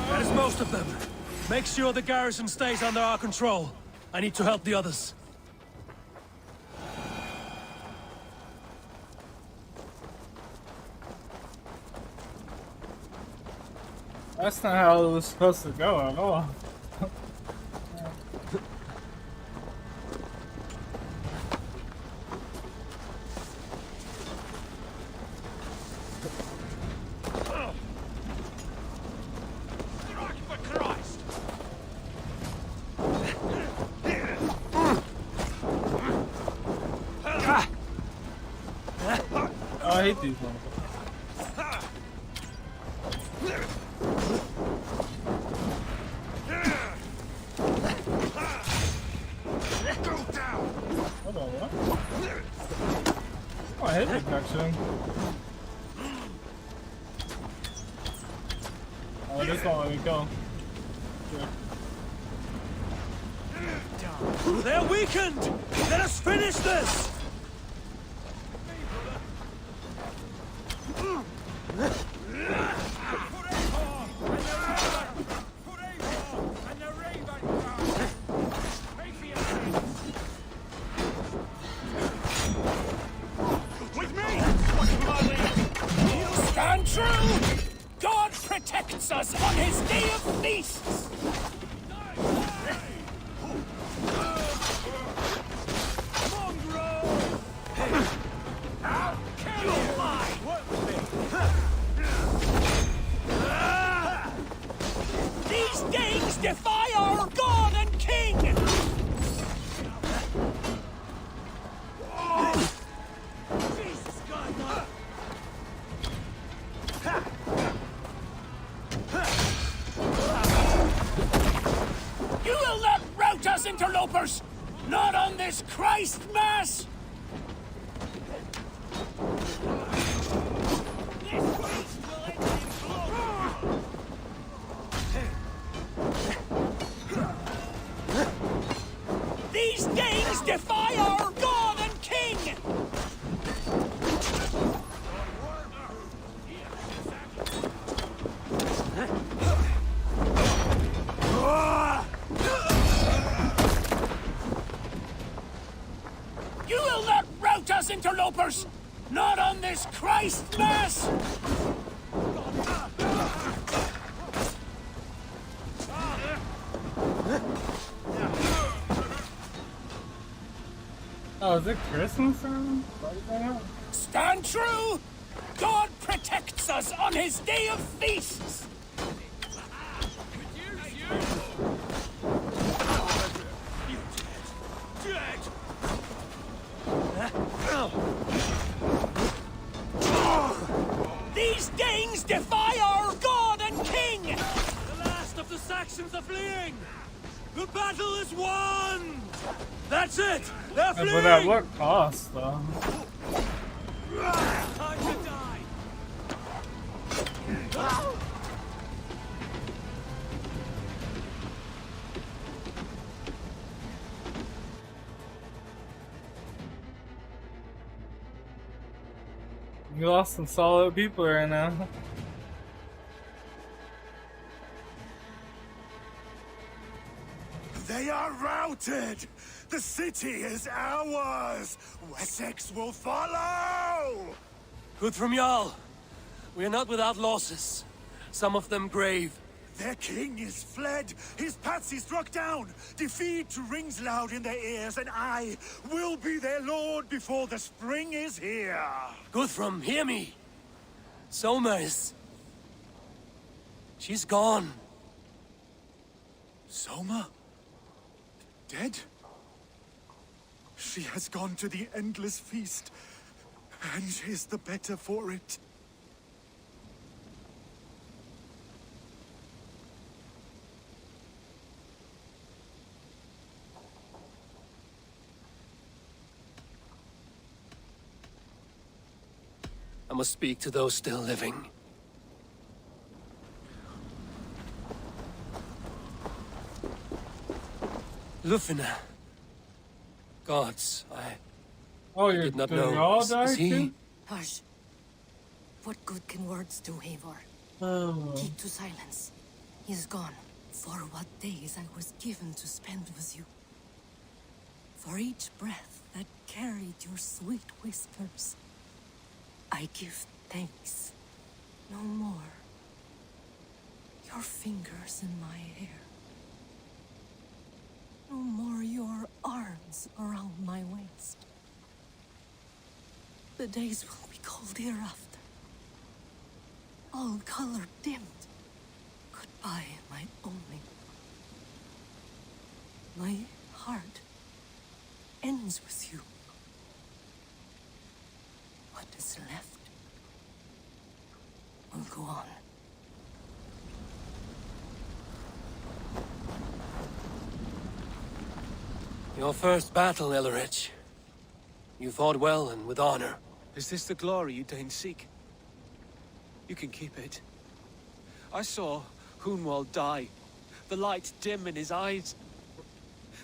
That is most of them. Make sure the garrison stays under our control. I need to help the others. That's not how it was supposed to go at all. Oh, I hate these ones. Hold on, what? Oh, I hit protection. Oh, this won't let me go. They're weakened! Let us finish this! Stand true! God protects us on his day of feasts! These Danes defy our God and King! Jesus God! You will not rout us, interlopers! Not on this Christ Mass! These Danes defy our God and King! You will not rout us, interlopers! Not on this Christ Mass! Oh, is it Christmas time? Stand true! God protects us on his day of feasts! These Danes defy our God and King! The last of the Saxons are fleeing! The battle is won! That's it! They're fleeing! But at what cost, though? Time to die! You lost some solid people right now. They are routed! The city is ours! Wessex will follow! Good from Jarl. We are not without losses. Some of them grave. Their king is fled! His patsy struck down! Defeat rings loud in their ears, and I will be their lord before the spring is here! Guthrum, hear me! Somers. She's gone. Soma? Dead? She has gone to the endless feast, and is the better for it. I must speak to those still living. Lufina. Gods, Oh, did not did they know. all Is die he? too? Hush. What good can words do, Eivor? Oh. Keep to silence. He is gone. For what days I was given to spend with you. For each breath that carried your sweet whispers. I give thanks. No more. Your fingers in my hair. No more your arms around my waist. The days will be cold hereafter. All color dimmed. Goodbye, my only. My heart ends with you. What is left will go on. Your first battle, Ellerich. You fought well and with honor. Is this the glory you deign seek? You can keep it. I saw Hunwald die. The light dim in his eyes.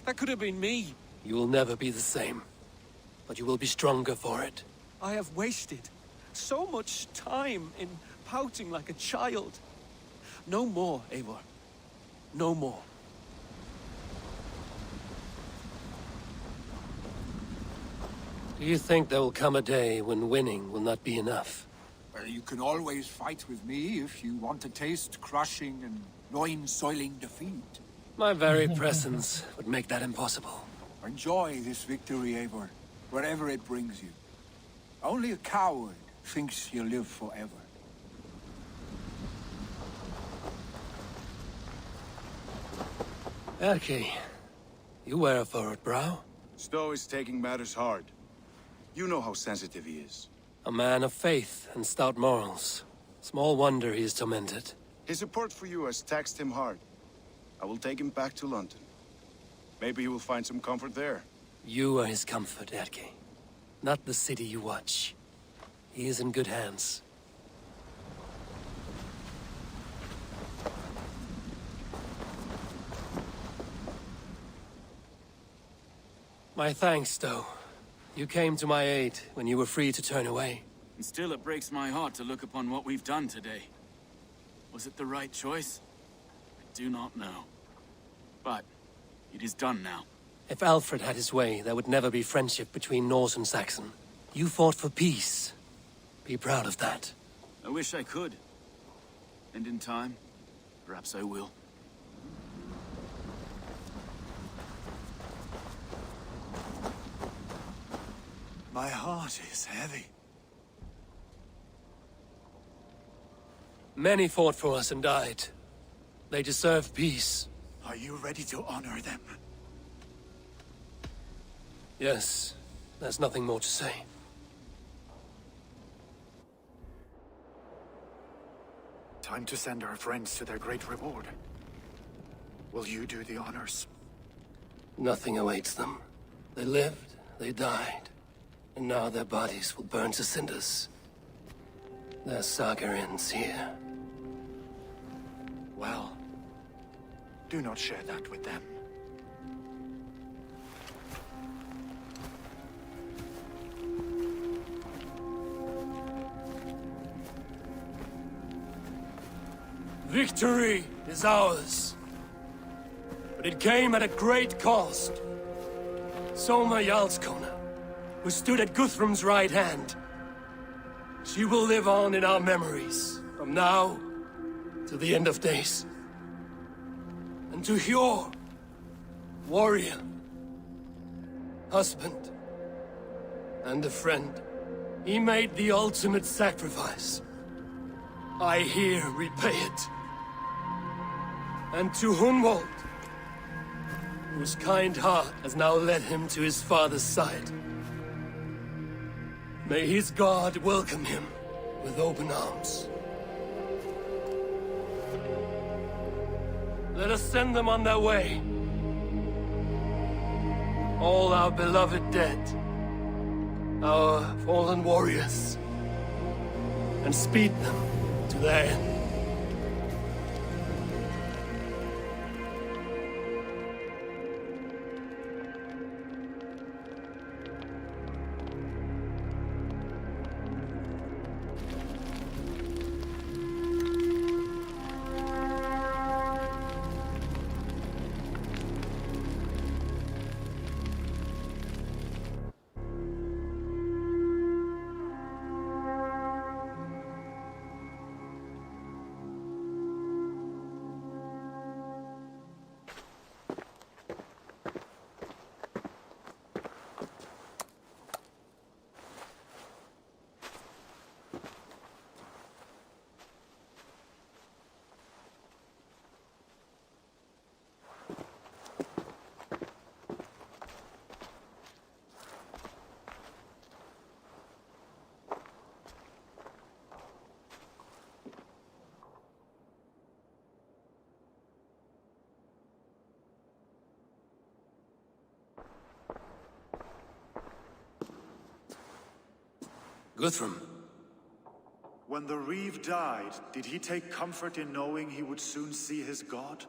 That could have been me. You will never be the same. But you will be stronger for it. I have wasted so much time in pouting like a child. No more, Eivor. No more. Do you think there will come a day when winning will not be enough? Well, you can always fight with me if you want to taste crushing and loin-soiling defeat. My very presence would make that impossible. Enjoy this victory, Eivor, wherever it brings you. Only a coward thinks he'll live forever. Erki, you wear a furrowed brow. Stowe is taking matters hard. You know how sensitive he is. A man of faith and stout morals. Small wonder he is tormented. His support for you has taxed him hard. I will take him back to London. Maybe he will find some comfort there. You are his comfort, Erki. Not the city you watch. He is in good hands. My thanks, Stowe. You came to my aid when you were free to turn away. And still it breaks my heart to look upon what we've done today. Was it the right choice? I do not know. But it is done now. If Alfred had his way, there would never be friendship between Norse and Saxon. You fought for peace. Be proud of that. I wish I could. And in time, perhaps I will. My heart is heavy. Many fought for us and died. They deserve peace. Are you ready to honor them? Yes, there's nothing more to say. Time to send our friends to their great reward. Will you do the honors? Nothing awaits them. They lived, they died, and now their bodies will burn to cinders. Their saga ends here. Well, do not share that with them. Victory is ours. But it came at a great cost. Soma Jarlskona, who stood at Guthrum's right hand. She will live on in our memories, from now to the end of days. And to Hjor, warrior, husband, and a friend, he made the ultimate sacrifice. I here repay it. And to Hunwald, whose kind heart has now led him to his father's side. May his God welcome him with open arms. Let us send them on their way. All our beloved dead, our fallen warriors. and speed them to their end. Guthrum. When the Reeve died, did he take comfort in knowing he would soon see his god?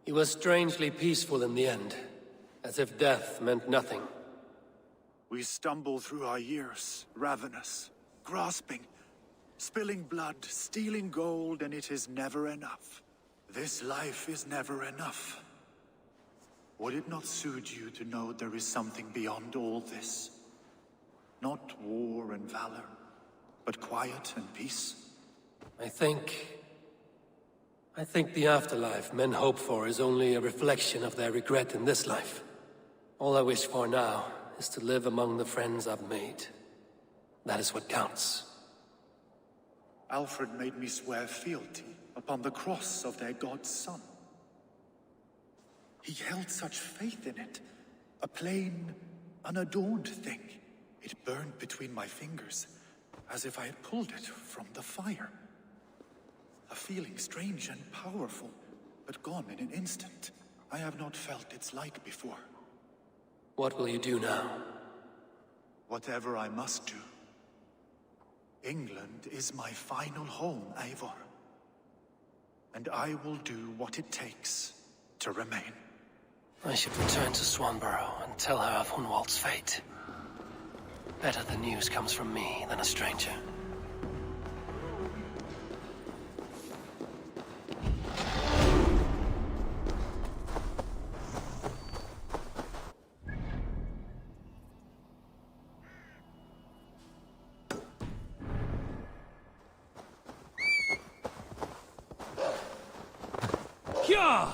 He was strangely peaceful in the end, as if death meant nothing. We stumble through our years, ravenous, grasping, spilling blood, stealing gold, and it is never enough. This life is never enough. Would it not suit you to know there is something beyond all this? Not war and valor, but quiet and peace? I think the afterlife men hope for is only a reflection of their regret in this life. All I wish for now is to live among the friends I've made. That is what counts. Alfred made me swear fealty upon the cross of their god's son. He held such faith in it, a plain, unadorned thing. It burned between my fingers, as if I had pulled it from the fire. A feeling strange and powerful, but gone in an instant. I have not felt its like before. What will you do now? Whatever I must do. England is my final home, Eivor. And I will do what it takes to remain. I should return to Swanborough and tell her of Hunwald's fate. Better the news comes from me than a stranger. Kya!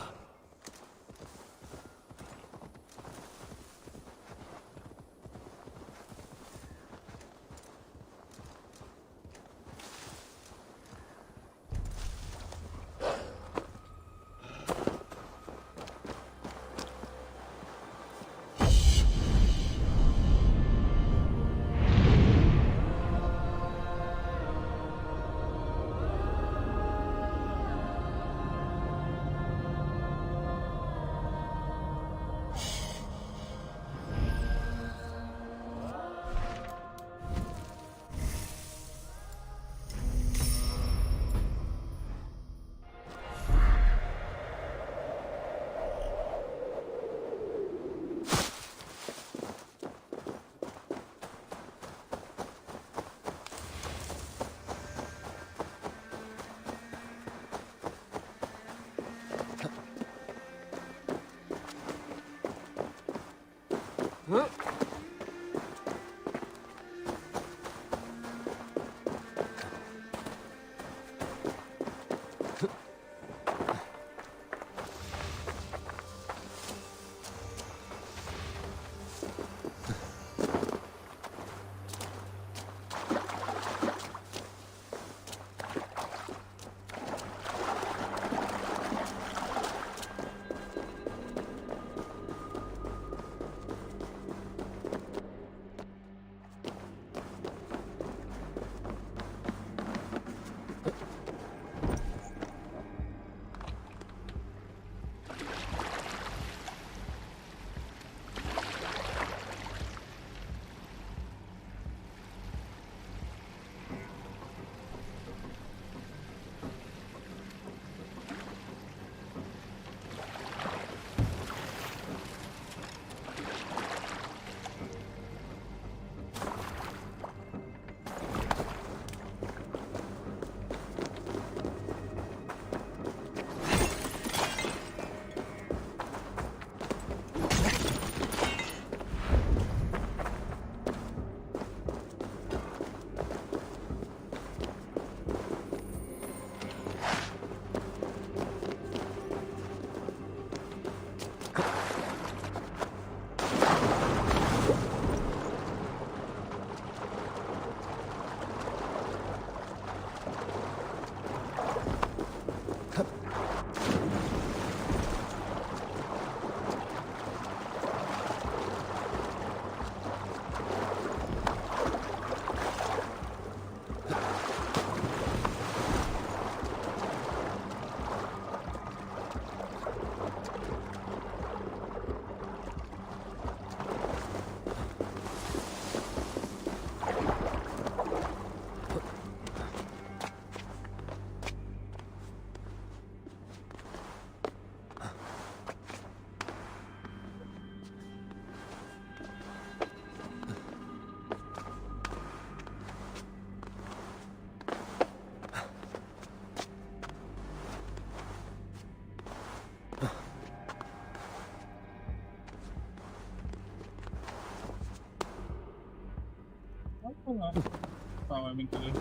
me to do.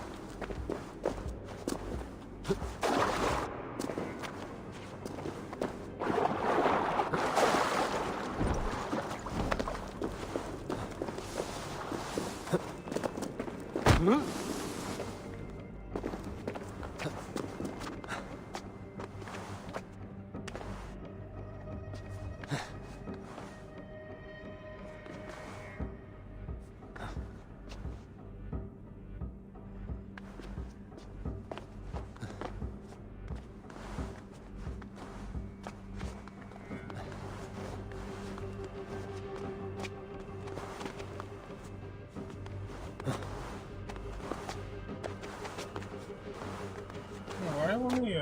Why won't we,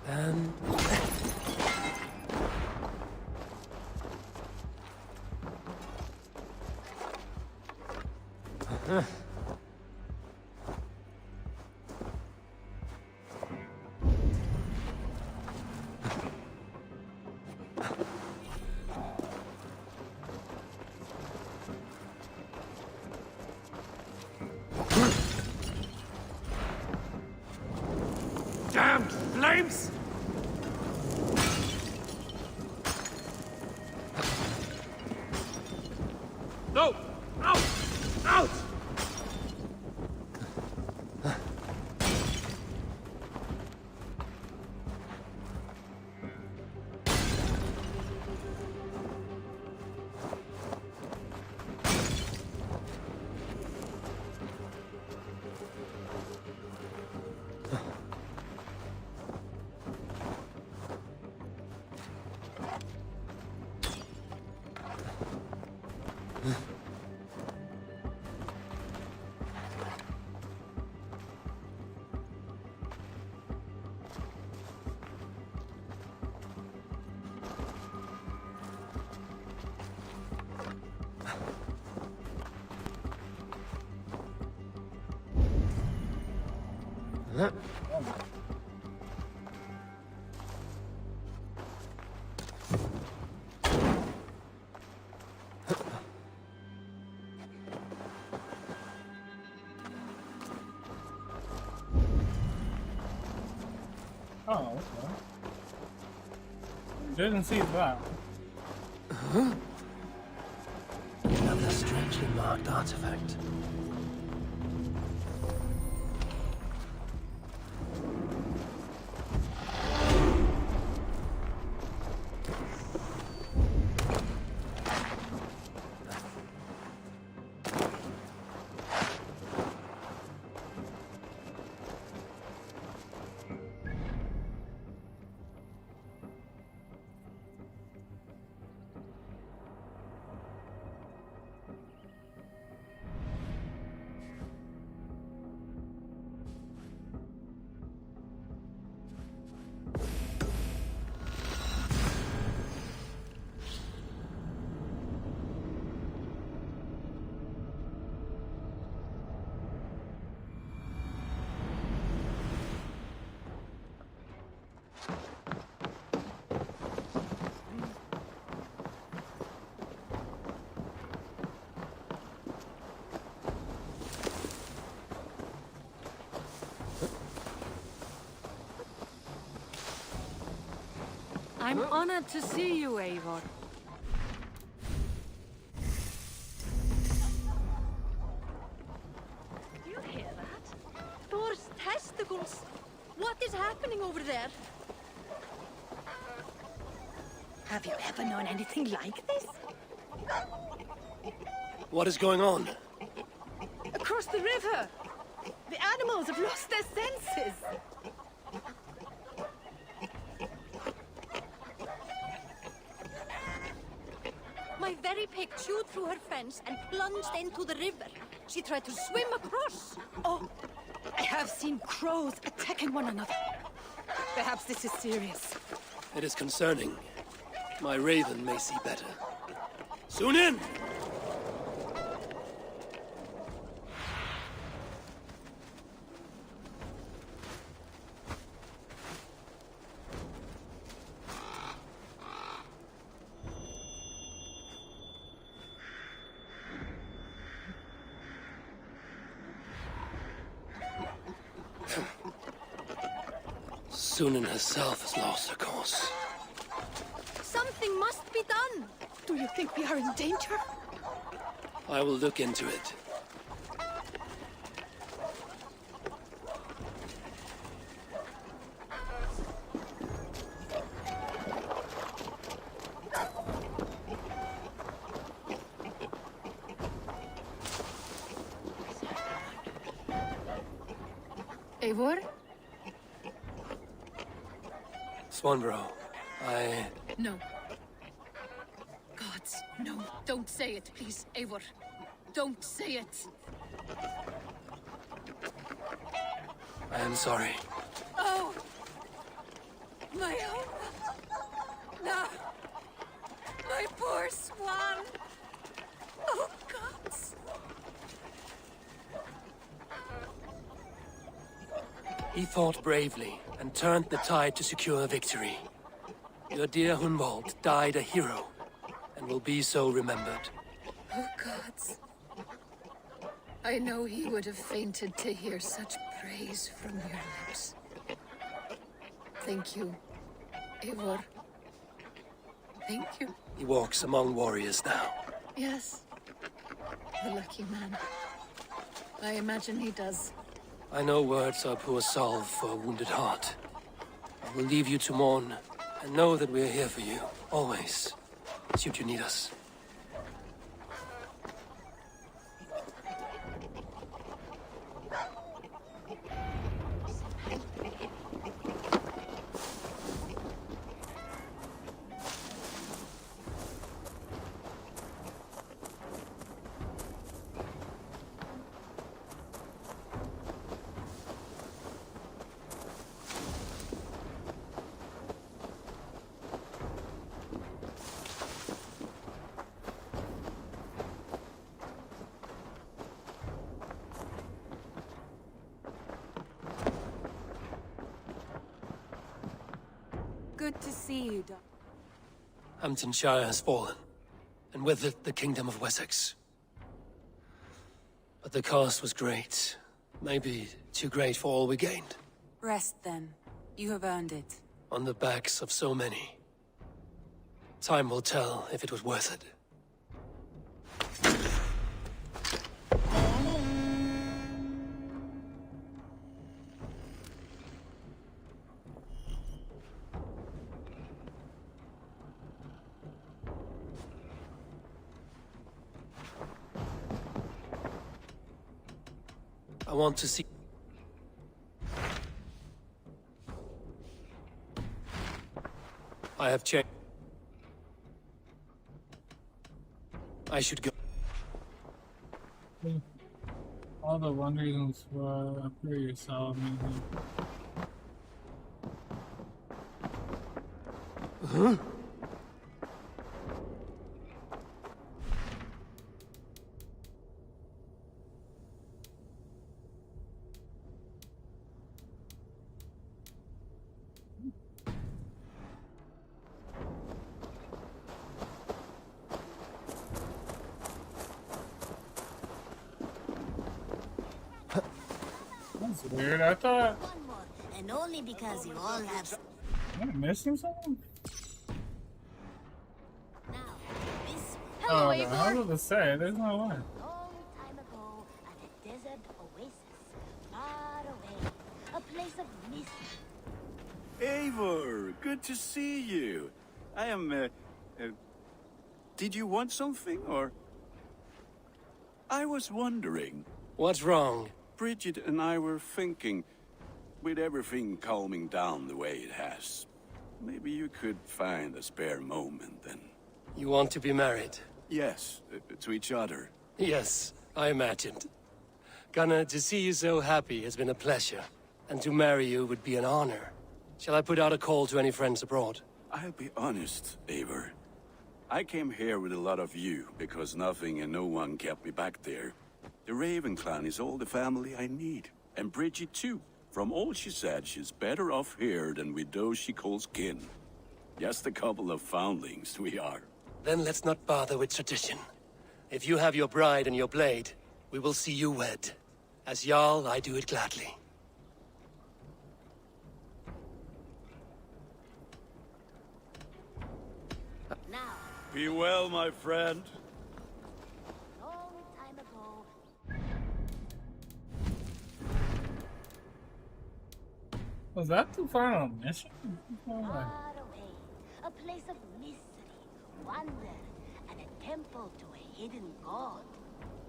And... Damned flames! No! Out! Out! Oh, okay. Didn't see that. Another strangely marked artifact. I'm honored to see you, Eivor. Do you hear that? Thor's testicles! What is happening over there? Have you ever known anything like this? What is going on? Across the river! The animals have lost their senses! My very pig chewed through her fence and plunged into the river. She tried to swim across. Oh, I have seen crows attacking one another. Perhaps this is serious. It is concerning. My raven may see better. Soon in! Sunan herself has lost her course. Something must be done. Do you think we are in danger? I will look into it. Eivor? Swanborough, No. Gods, no. Don't say it, please, Eivor. Don't say it. I am sorry. Oh! My hope! No! My poor swan! Oh, gods! He fought bravely and turned the tide to secure a victory. Your dear Hunwald died a hero and will be so remembered. Oh, gods. I know he would have fainted to hear such praise from your lips. Thank you, Eivor. Thank you. He walks among warriors now. Yes. The lucky man. I imagine he does. I know words are poor salve for a wounded heart. I will leave you to mourn, and know that we are here for you, always, should you need us. Good to see you, Doc. Hamptonshire has fallen, and with it the Kingdom of Wessex. But the cost was great. Maybe too great for all we gained. Rest then. You have earned it. On the backs of so many. Time will tell if it was worth it. I want to see... I have checked. I should go. All the one reasons for upgrade yourself. Huh? That's weird. I thought. And only because you all have. Am I missing something? Hello, oh, no, I was about to say, there's no way. Long time ago, at a desert oasis, far away, a place of mist. Eivor, good to see you. I am, Did you want something, or? I was wondering. What's wrong? Bridget and I were thinking, with everything calming down the way it has, maybe you could find a spare moment and... You want to be married? Yes, to each other. Yes, I imagined. Gunnar, to see you so happy has been a pleasure. And to marry you would be an honor. Shall I put out a call to any friends abroad? I'll be honest, Eivor. I came here with a lot of you, because nothing and no one kept me back there. The Raven clan is all the family I need. And Bridget too. From all she said, she's better off here than with those she calls kin. Just a couple of foundlings we are. Then let's not bother with tradition. If you have your bride and your blade, we will see you wed. As Jarl, I do it gladly. Be well, my friend. Long time ago, Was that the final mission? far away, a place of mystery, wonder, and a temple to a hidden god.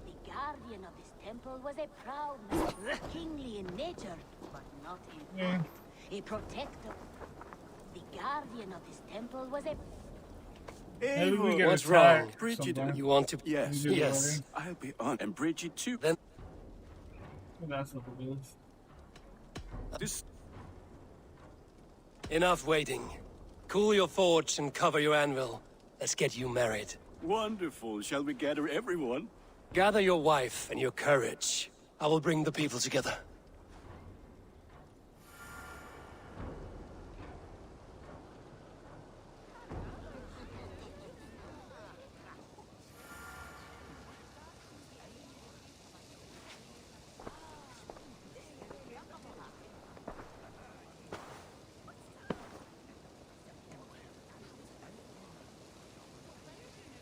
The guardian of this temple was a proud man, kingly in nature, but not in fact. A protector. The guardian of this temple was a... Maybe we get What's attacked wrong? Bridget, sometime. you want to... Yes, yes. I'll be on. And Bridget too. Then... That's what it is. This... Enough waiting. Cool your forge and cover your anvil. Let's get you married. Wonderful. Shall we gather everyone? Gather your wife and your courage. I will bring the people together.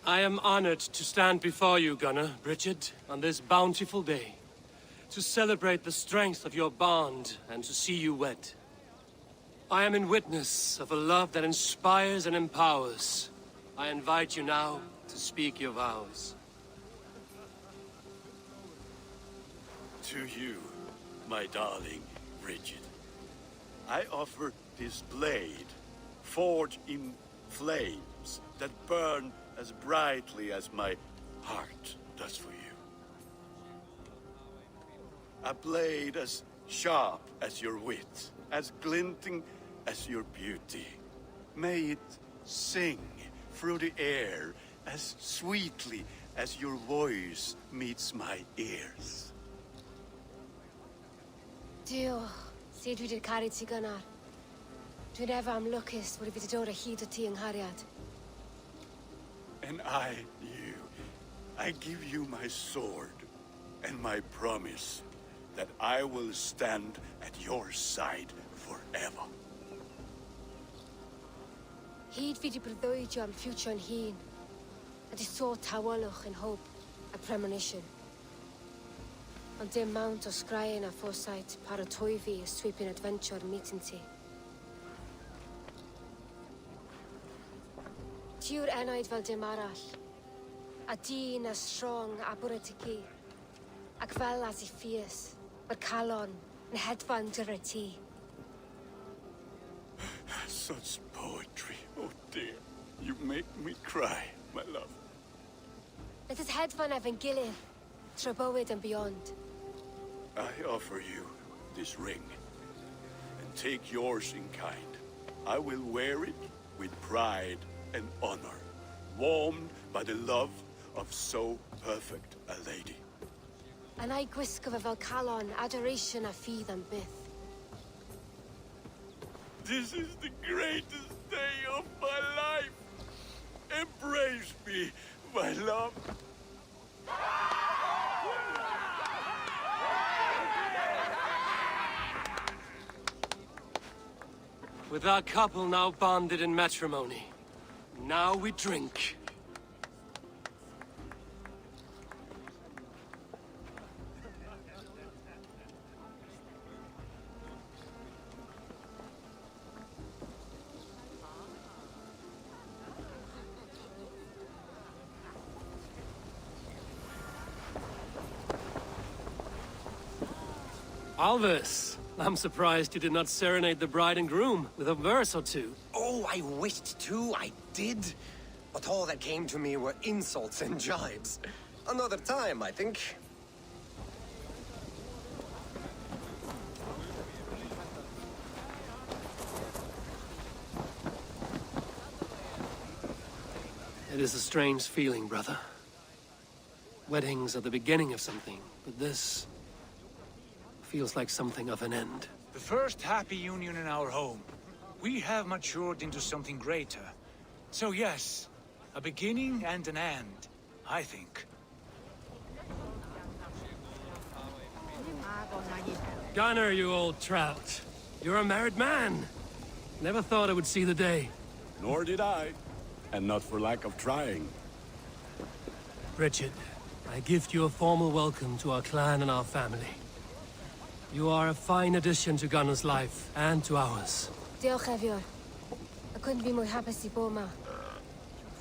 I am honored to stand before you, Gunnar, Bridget, on this bountiful day, to celebrate the strength of your bond and to see you wed. I am in witness of a love that inspires and empowers. I invite you now to speak your vows. To you, my darling Bridget, I offer this blade, forged in flames that burn as brightly as my heart does for you. A blade as sharp as your wit, as glinting as your beauty. May it sing through the air as sweetly as your voice meets my ears. Dio, sé dwi 'di caru ti Gunnar. Dwi'n efo am lwcus bod fi 'di dod o hyd o ti yng nghariad. And I give you my sword and my promise that I will stand at your side forever. Hyd fi 'di breuddwydio am ffiwtio yn hun, a di sôn tawelwch yn hope a premonition. Ond dim mount o sgraen a foresight paratoi fi a sweeping adventure meeting ti. Tiw'r enaid fel dim arall, a dyn as strong a bwrdd ti ci, ac fel as I ffies, mae'r calon yn hedfan dyr y ti. Such poetry, oh dear. You make me cry, my love. Let us hedfan efo'n gilydd, tro bywyd and beyond. I offer you this ring, and take yours in kind. I will wear it with pride and honor, warmed by the love of so perfect a lady. And I gwisgo fe fel calon, adoration a ffydd am byth. This is the greatest day of my life. Embrace me, my love. With our couple now bonded in matrimony, now we drink. Alvis, I'm surprised you did not serenade the bride and groom with a verse or two. Oh, I wished to, I did. But all that came to me were insults and jibes. Another time, I think. It is a strange feeling, brother. Weddings are the beginning of something, but this feels like something of an end. The first happy union in our home. We have matured into something greater. So yes, a beginning and an end, I think. Gunnar, you old trout. You're a married man. Never thought I would see the day. Nor did I. And not for lack of trying. Richard, I gift you a formal welcome to our clan and our family. You are a fine addition to Gunnar's life and to ours. Diolch Evior. I couldn't be more happy to bo ma.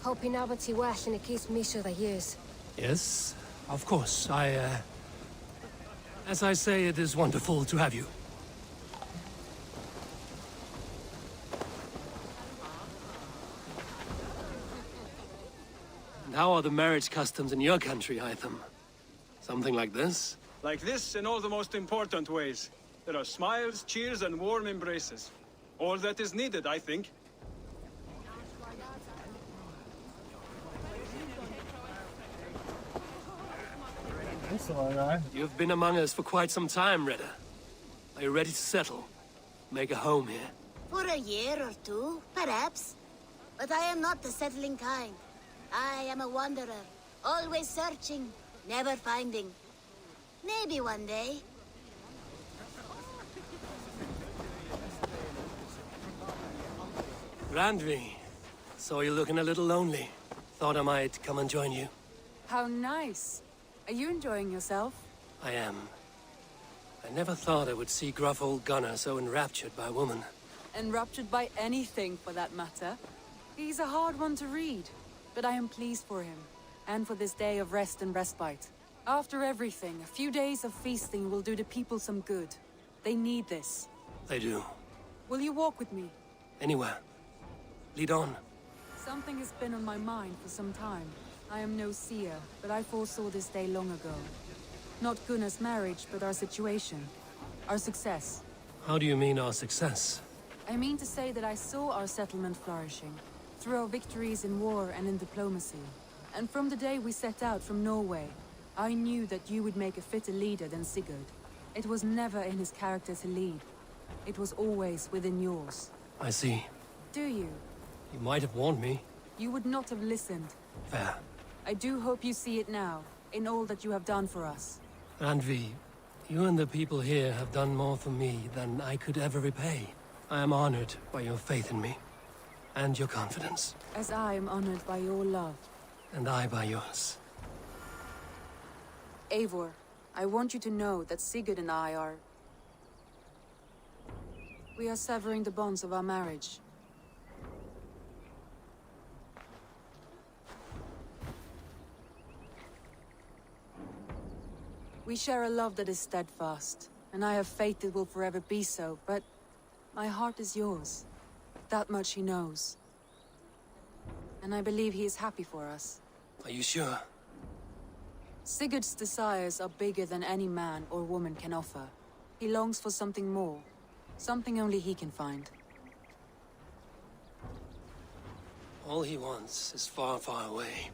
Hope you now but well in a case Misha the years. Yes, of course. As I say, it is wonderful to have you. And how are the marriage customs in your country, Hytham? Something like this? Like this in all the most important ways. There are smiles, cheers, and warm embraces. All that is needed, I think. You've been among us for quite some time, Redda. Are you ready to settle? Make a home here? For a year or two, perhaps. But I am not the settling kind. I am a wanderer, always searching, never finding. Maybe one day. Randvi, saw you looking a little lonely. Thought I might come and join you. How nice. Are you enjoying yourself? I am. I never thought I would see gruff old Gunnar so enraptured by a woman. Enraptured by anything, for that matter. He's a hard one to read, but I am pleased for him, and for this day of rest and respite. After everything, a few days of feasting will do the people some good. They need this. They do. Will you walk with me? Anywhere. Lead on. Something has been on my mind for some time. I am no seer, but I foresaw this day long ago. Not Gunnar's marriage, but our situation. Our success. How do you mean our success? I mean to say that I saw our settlement flourishing, through our victories in war and in diplomacy. And from the day we set out from Norway, I knew that you would make a fitter leader than Sigurd. It was never in his character to lead. It was always within yours. I see. Do you? You might have warned me. You would not have listened. Fair. I do hope you see it now, in all that you have done for us. Randvi, you and the people here have done more for me than I could ever repay. I am honored by your faith in me, and your confidence. As I am honored by your love. And I by yours. Eivor, I want you to know that Sigurd and I are... We are severing the bonds of our marriage. We share a love that is steadfast, and I have faith it will forever be so, but my heart is yours. That much he knows. And I believe he is happy for us. Are you sure? Sigurd's desires are bigger than any man or woman can offer. He longs for something more. Something only he can find. All he wants is far, far away.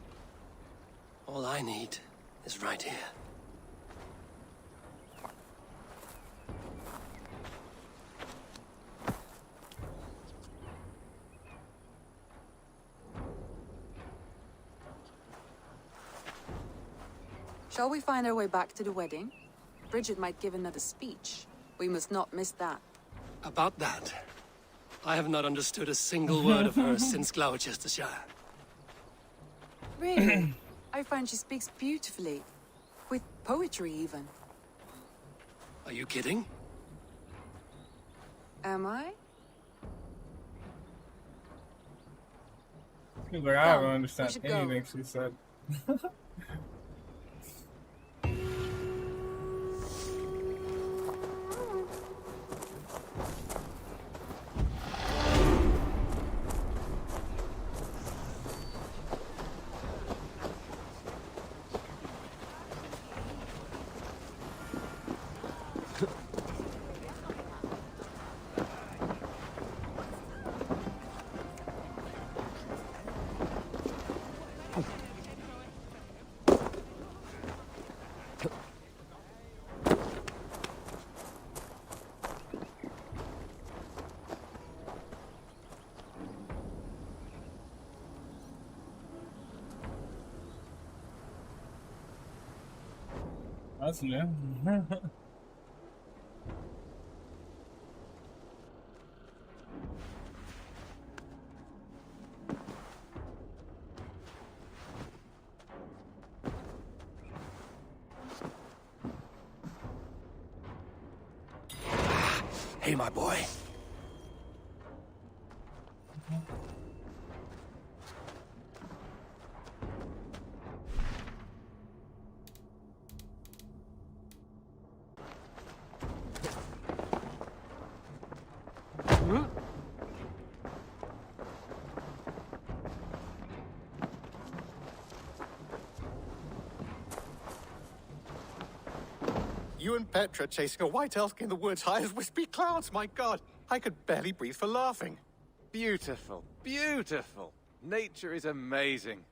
All I need is right here. Shall we find our way back to the wedding? Bridget might give another speech. We must not miss that. About that, I have not understood a single word of hers since Gloucestershire. Really? I find she speaks beautifully. With poetry, even. Are you kidding? Am I? He's like, I don't we understand should go. anything she said. That's new. Hey, my boy. You and Petra chasing a white elk in the woods high as wispy clouds, my god! I could barely breathe for laughing. Beautiful, beautiful. Nature is amazing.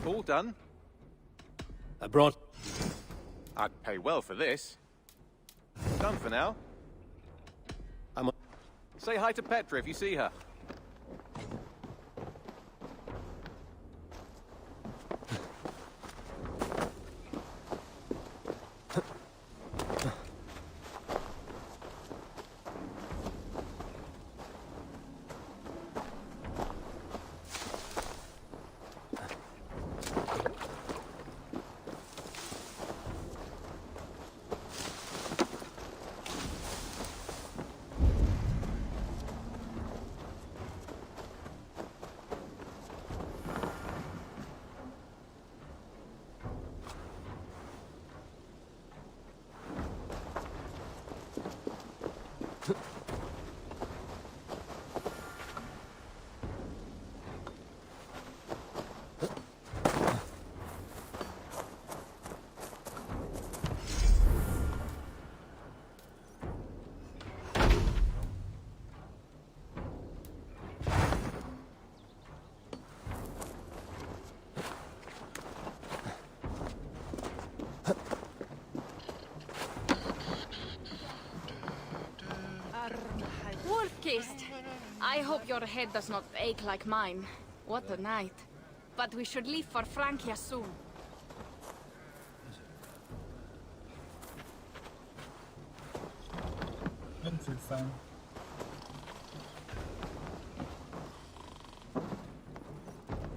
All done? I brought... I'd pay well for this. Done for now. Say hi to Petra if you see her. Wolf-kissed. I hope your head does not ache like mine. What a night. But we should leave for Francia soon. Interesting.